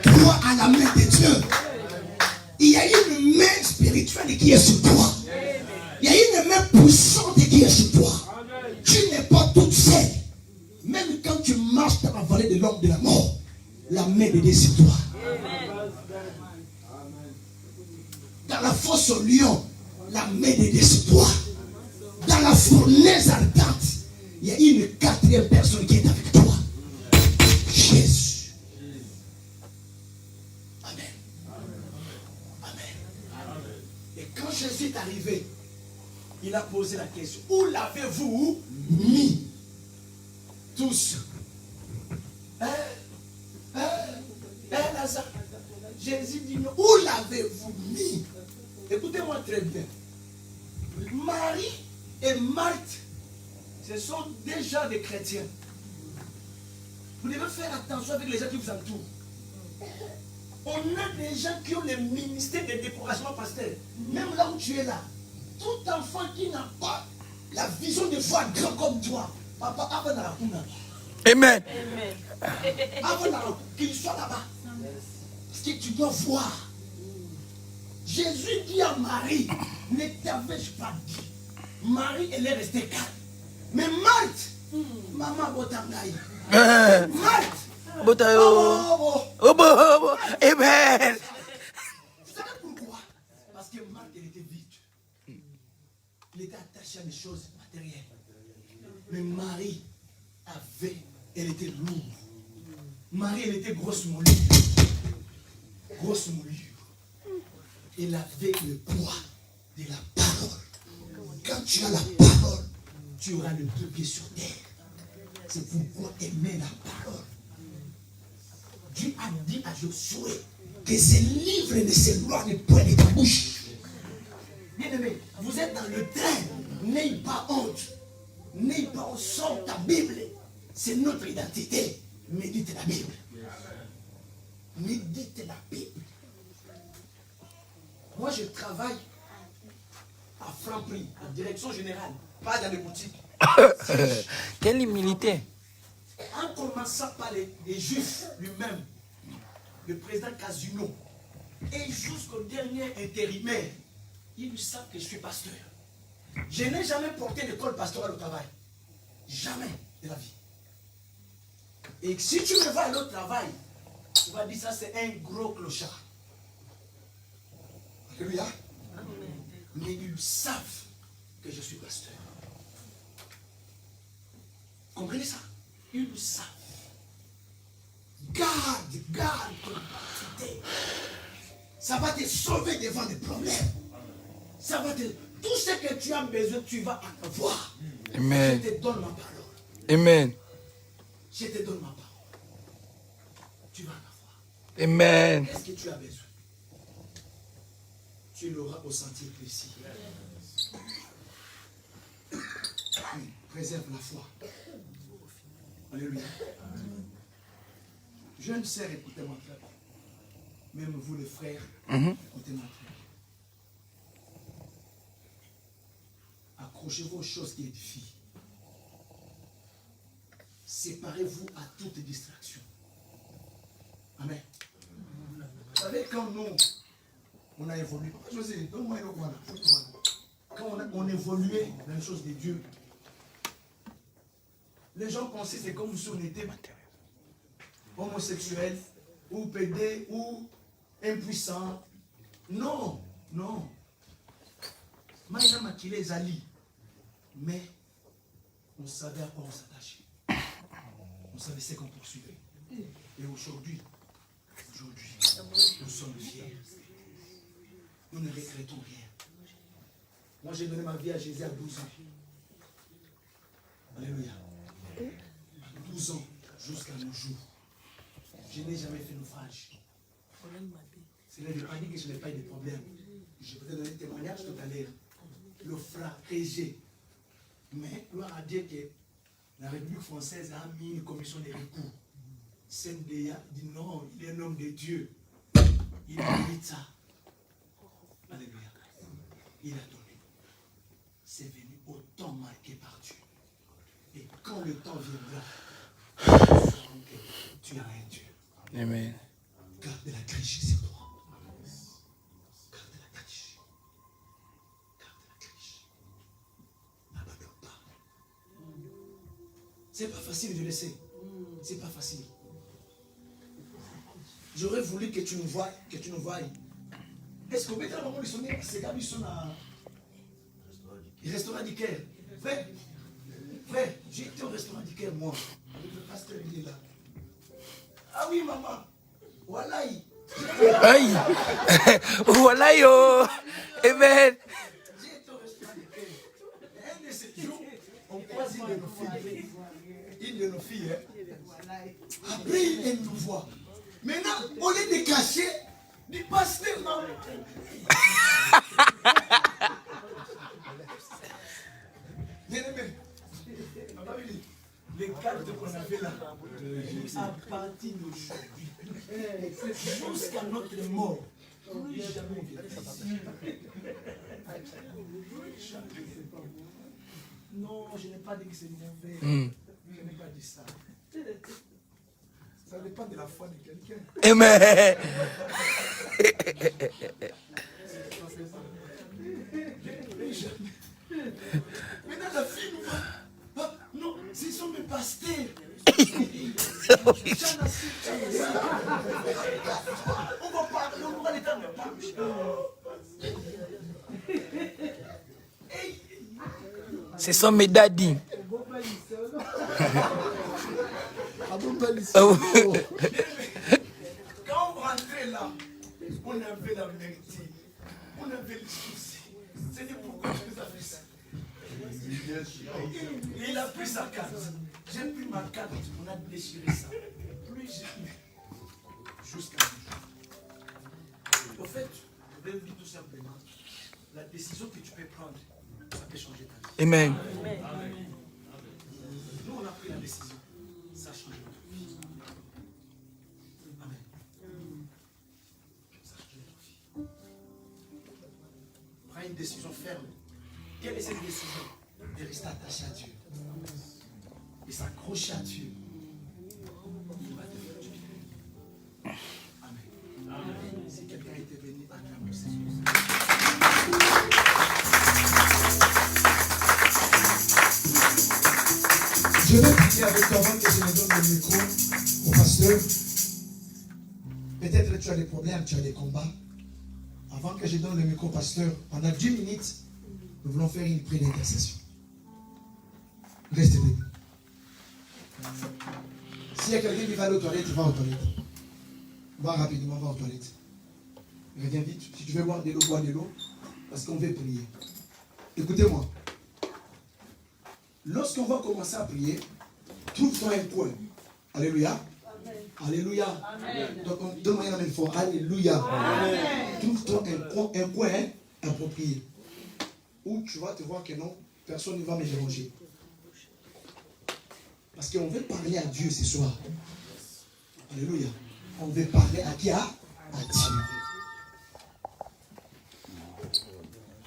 Crois à la main de Dieu. Il y a une main spirituelle qui est sur toi. Il y a une main puissante qui est sur toi. Tu n'es pas toute seule. Même quand tu marches dans la vallée de l'homme de la mort, la main de Dieu est sur toi. Dans la fosse au lion, la main de Dieu est sur toi. Dans la fournaise ardente, il y a une 4e personne qui est avec toi. Jésus. Amen. Amen. Et quand Jésus est arrivé, il a posé la question. Où l'avez-vous mis? Tous. Lazare. Jésus dit non. Où l'avez-vous mis? Écoutez-moi très bien. Marie et Marthe, ce sont déjà des chrétiens. Vous devez faire attention avec les gens qui vous entourent. On a des gens qui ont le ministère de découragement, pasteur. Même là où tu es là. Tout enfant qui n'a pas la vision de foi grand comme toi, papa, avant la Kuna. Amen. Avant qu'il soit là-bas. Parce que tu dois voir. Jésus dit à Marie, ne t'avais-je pas dit? Marie, elle est restée calme. Mais Marthe, maman Botangaï. Marthe, Botayo. Amen. Vous savez pourquoi? Parce que Marthe, elle était vide. Il était attaché à des choses matérielles. Mais Marie elle était lourde. Marie, elle était grosse mollette. grosse moulure. Il avait le poids de la parole. Quand tu as la parole, tu auras le deux pieds sur terre. C'est pourquoi aimer la parole. Dieu a dit à Josué que ces livres ne s'éloignent point de ta bouche. Bien-aimé, vous êtes dans le train, n'ayez pas honte. N'ayez pas honte, sors ta Bible. C'est notre identité. Médite la Bible. Médite la Bible. Moi, je travaille à Franprix, en direction générale, pas dans les boutiques. Quelle humilité. En commençant par les Juifs lui-même, le président Casino, et jusqu'au dernier intérimaire, ils savent que je suis pasteur. Je n'ai jamais porté l'école pastorale au travail. Jamais de la vie. Et si tu me vas à l'autre travail, tu vas dire ça c'est un gros clochard. Alléluia. Mais ils savent que je suis pasteur. Comprenez ça? Ils savent. Garde ton identité. Ça va te sauver devant les problèmes. Ça va te... Tout ce que tu as besoin, tu vas en avoir. Amen. Je te donne ma parole. Amen. Je te donne ma parole. Tu vas en avoir. Amen. Qu'est-ce que tu as besoin? Tu l'auras au sentier précis. Préserve la foi. Alléluia. Jeune sœur, écoutez-moi très bien. Même vous les frères, écoutez-moi très bien. Accrochez-vous aux choses qui édifient. Séparez-vous à toute distraction. Amen. Vous savez, quand nous, on a évolué, José, donne-moi une voilà. Quand on évoluait dans les choses de Dieu, les gens pensaient que c'est comme si on était homosexuel, ou pédé, ou impuissant. Non, non. Maïna Makile Zali. Mais on savait à quoi on s'attachait. On savait ce qu'on poursuivait. Et aujourd'hui, nous sommes fiers. Nous ne regrettons rien. Moi, j'ai donné ma vie à Jésus à 12 ans. Alléluia. 12 ans jusqu'à nos jours. Je n'ai jamais fait naufrage. C'est là, je ne pas dire que je n'ai pas eu de problème. Je vais te donner un témoignage tout à l'heure. Le frère Régé. Mais gloire à Dieu que la République française a mis une commission de recours. CNDA dit non, il est un homme de Dieu. Il mérite ça. Alléluia. Il a donné. C'est venu au temps marqué par Dieu. Et quand le temps viendra, tu as un Dieu. Amen. Garde la criche sur toi. Garde la criche. Garde la criche. N'abandonne pas. C'est pas facile de laisser. C'est pas facile. J'aurais voulu que tu nous voies. Est-ce que vous mettez la maman du sonnet? C'est quand ils sont à restaurant du Caire. Frère, j'ai été au restaurant du Caire, moi. Avec le pasteur, il est là. Ah oui, maman. Voilà. Aïe. Voilà yo. Amen. J'ai été au restaurant du Caire. Un de ces jours, on croise une de nos filles. Une de nos filles, hein. Après, elle nous voit. Maintenant, au lieu de cacher, du pasteur, maman. Bien-aimé, les cartes qu'on avait là, à partir d'aujourd'hui, jusqu'à notre mort, jamais on vient. Non, je n'ai pas dit que c'est mauvais. Je n'ai pas dit ça. Ça dépend de la foi de quelqu'un. Amen. Maintenant, la fille nous va. Non, ce sont mes pasteurs. On va parler, on va les temps. Ce sont mes daddies. Quand on rentrait là, On avait la vérité. On avait les soucis. C'était pourquoi je vous avais ça. Et il a pris sa carte. J'ai pris ma carte. On a déchiré ça. Plus j'ai eu. Jusqu'à aujourd'hui. Au fait, je vais vous dire tout simplement. La décision que tu peux prendre, ça peut changer ta vie. Amen. Nous, on a pris la décision. Ça change notre vie. Amen. Ça change notre vie. Prends une décision ferme. Quelle est cette décision? De rester attaché à Dieu. Et s'accrocher à Dieu. Il va te faire du bien. Amen. Amen. Si quelqu'un était béni, acclame le Seigneur. Je vais prier avec toi avant que je me donne le micro au pasteur. Peut-être tu as des problèmes, tu as des combats. Avant que je donne le micro au pasteur, pendant 10 minutes, nous voulons faire une prière d'intercession. Reste debout. S'il y a quelqu'un qui va aller aux toilettes, va aux toilettes. Va rapidement, va aux toilettes. Reviens vite. Si tu veux boire de l'eau, parce qu'on veut prier. Écoutez-moi. Lorsqu'on va commencer à prier, trouve-toi un point. Alléluia. Amen. Alléluia. Amen. Donc, donne-moi la même fois. Alléluia. Trouve-toi un point approprié. Où tu vas te voir que non, personne ne va me déranger. Parce qu'on veut parler à Dieu ce soir. Alléluia. On veut parler à qui? À Dieu.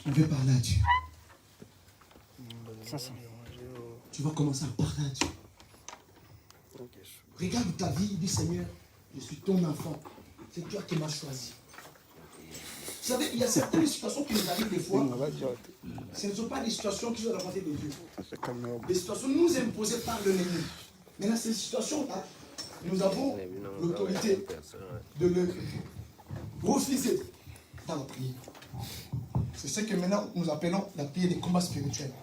On veut parler à Dieu. Tu vas commencer à parler à Dieu. Regarde ta vie, dis Seigneur, je suis ton enfant. C'est toi qui m'as choisi. Vous savez, il y a certaines situations qui nous arrivent des fois. Ce ne sont pas des situations qui sont à la volonté de Dieu. Des situations nous imposées par l'ennemi. Maintenant, ces situations-là, nous avons l'autorité de le refuser dans la prière. C'est ce que maintenant nous appelons la prière des combats spirituels.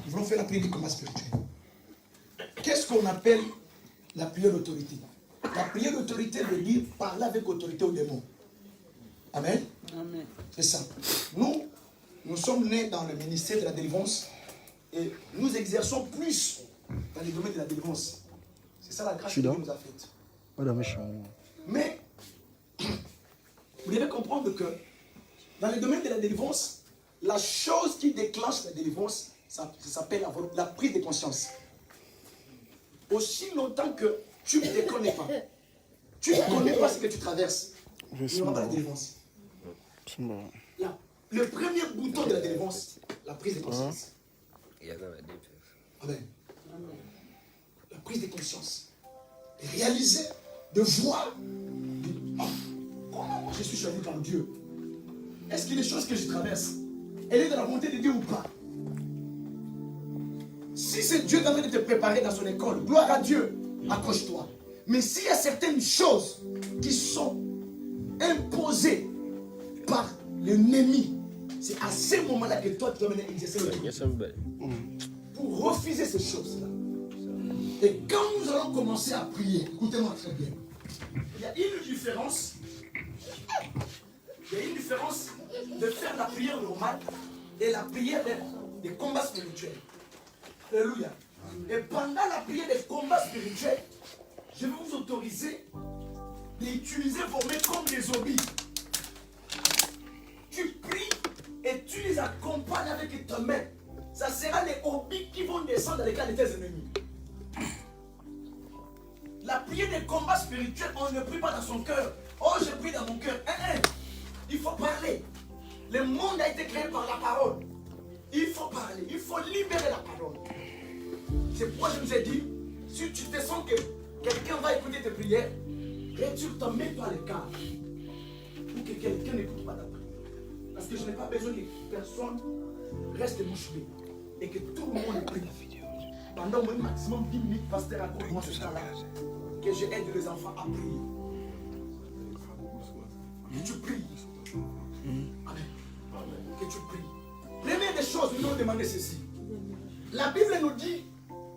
Nous voulons faire la prière des combats spirituels. Qu'est-ce qu'on appelle la prière d'autorité? La prière d'autorité veut dire parler avec autorité aux démons. Amen. Amen. C'est ça. Nous sommes nés dans le ministère de la délivrance et nous exerçons plus dans les domaines de la délivrance. C'est ça la grâce que Dieu nous a faite. Mais vous devez comprendre que dans les domaines de la délivrance, la chose qui déclenche la délivrance, ça s'appelle la prise de conscience. Aussi longtemps que tu ne te connais pas, tu ne connais pas ce que tu traverses, il n'y aura pas la délivrance. Le premier bouton de la délivrance, la prise de conscience. Amen. La prise de conscience. Réaliser, de voir, comment je suis choisi par Dieu. Est-ce que les choses que je traverse, elle est de la volonté de Dieu ou pas? Si c'est Dieu qui est en train de te préparer dans son école, gloire à Dieu, accroche-toi. Mais s'il y a certaines choses qui sont imposées par l'ennemi, c'est à ce moment-là que toi tu dois mener exercer le pour refuser ces choses-là. Et quand nous allons commencer à prier, écoutez-moi très bien, il y a une différence. Il y a une différence de faire la prière normale et la prière des combats spirituels. Alléluia. Et pendant la prière des combats spirituels, je vais vous autoriser d'utiliser vos mains comme des hobbies. Tu pries et tu les accompagnes avec tes mains. Ça sera les hobbies qui vont descendre dans les cas de tes ennemis. La prière des combats spirituels, on ne prie pas dans son cœur. Oh, je prie dans mon cœur. Il faut parler. Le monde a été créé par la parole. Il faut parler. Il faut libérer la parole. C'est pourquoi je vous ai dit, si tu te sens que quelqu'un va écouter tes prières, retire-toi, mets-toi à l'écart. Pour que quelqu'un n'écoute pas ta prière. Parce que je n'ai pas besoin que personne reste bouche bée. Et que tout le monde prie. Pendant au maximum 10 minutes, pasteur a commencé ce temps-là. Que je aide les enfants à prier. Que tu pries. Amen. Que tu pries. Première des choses, nous devons demander ceci. La Bible nous dit,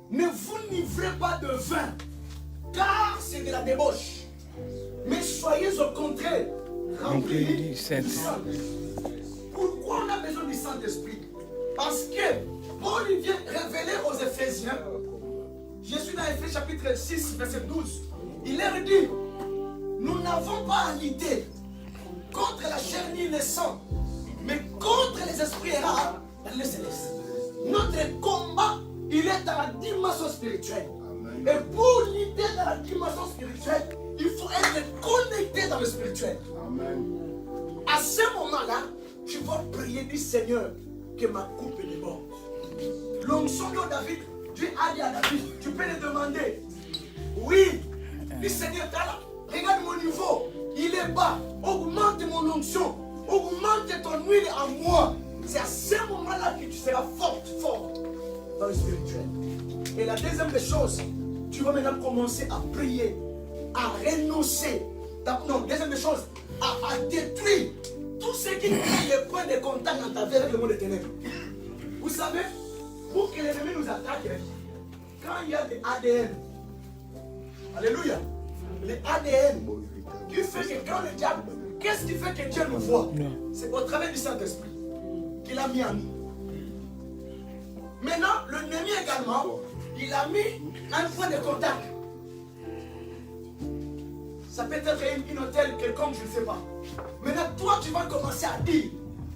ne vous livrez pas de vin, car c'est de la débauche. Mais soyez au contraire remplis Saint. du Saint-Esprit. Pourquoi on a besoin du Saint-Esprit? Parce que Paul il vient révéler aux Éphésiens, je suis dans Éphésiens chapitre 6, verset 12, il leur dit, nous n'avons pas à lutter contre la chair ni le sang, mais contre les esprits errants dans le céleste. Notre combat, il est dans la dimension spirituelle. Et pour lutter dans la dimension spirituelle, il faut être connecté dans le spirituel. À ce moment-là, tu vas prier du Seigneur que ma coupe déborde. L'onction de David, Dieu a dit à David, tu peux le demander. Oui, le Seigneur, regarde mon niveau, il est bas, augmente mon onction, augmente ton huile en moi. C'est à ce moment-là que tu seras fort dans le spirituel. Et la deuxième des choses, tu vas maintenant commencer à prier, à renoncer. Non, deuxième des choses, à détruire tout ce qui crée les points de contact dans ta vie avec le monde des ténèbres. Vous savez, pour que l'ennemi nous attaque, quand il y a des ADN, alléluia, les ADN, qui fait que quand le diable, qu'est-ce qui fait que Dieu nous voit? C'est au travers du Saint-Esprit qu'il a mis en nous. Maintenant, l'ennemi également, il a mis un point de contact. Ça peut être une hôtel, quelconque, je ne sais pas. Maintenant, toi, tu vas commencer à dire,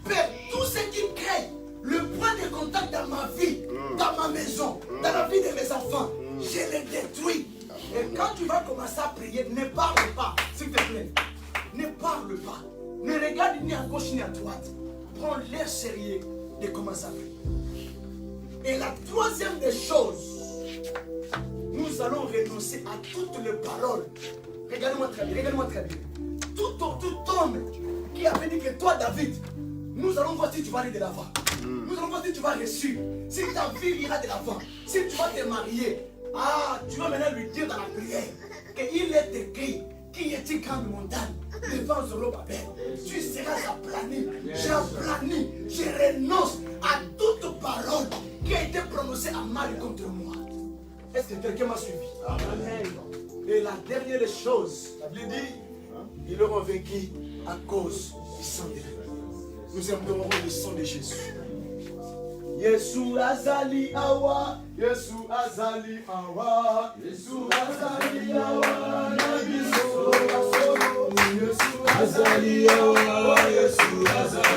Père, tout ce qui crée le point de contact dans ma vie, dans ma maison, dans la vie de mes enfants, je les détruis. Et quand tu vas commencer à prier, ne parle pas, s'il te plaît. Ne parle pas. Ne regarde ni à gauche ni à droite. Prends l'air sérieux de commencer à prier. Et la troisième des choses, nous allons renoncer à toutes les paroles. Regardez-moi très bien, regardez-moi très bien. Tout homme qui avait dit que toi, David, nous allons voir si tu vas aller de l'avant. Nous allons voir si tu vas réussir. Si ta vie ira de l'avant. Si tu vas te marier. Ah, tu vas maintenant lui dire dans la prière qu'il est écrit, qui est-il grande montagne devant Zorobabel. Tu seras aplani. J'aplanis, je renonce à toute parole qui a été prononcée en mal contre moi. Est-ce que quelqu'un m'a suivi? Amen. Et la dernière chose, la Bible dit, ils l'auront vaincu à cause du sang de Jésus. Nous aimerons le sang de Jésus. Yesu azali awa, Yesu azali awa, Yesu azali awa, Yesu azali awa, Yesu azali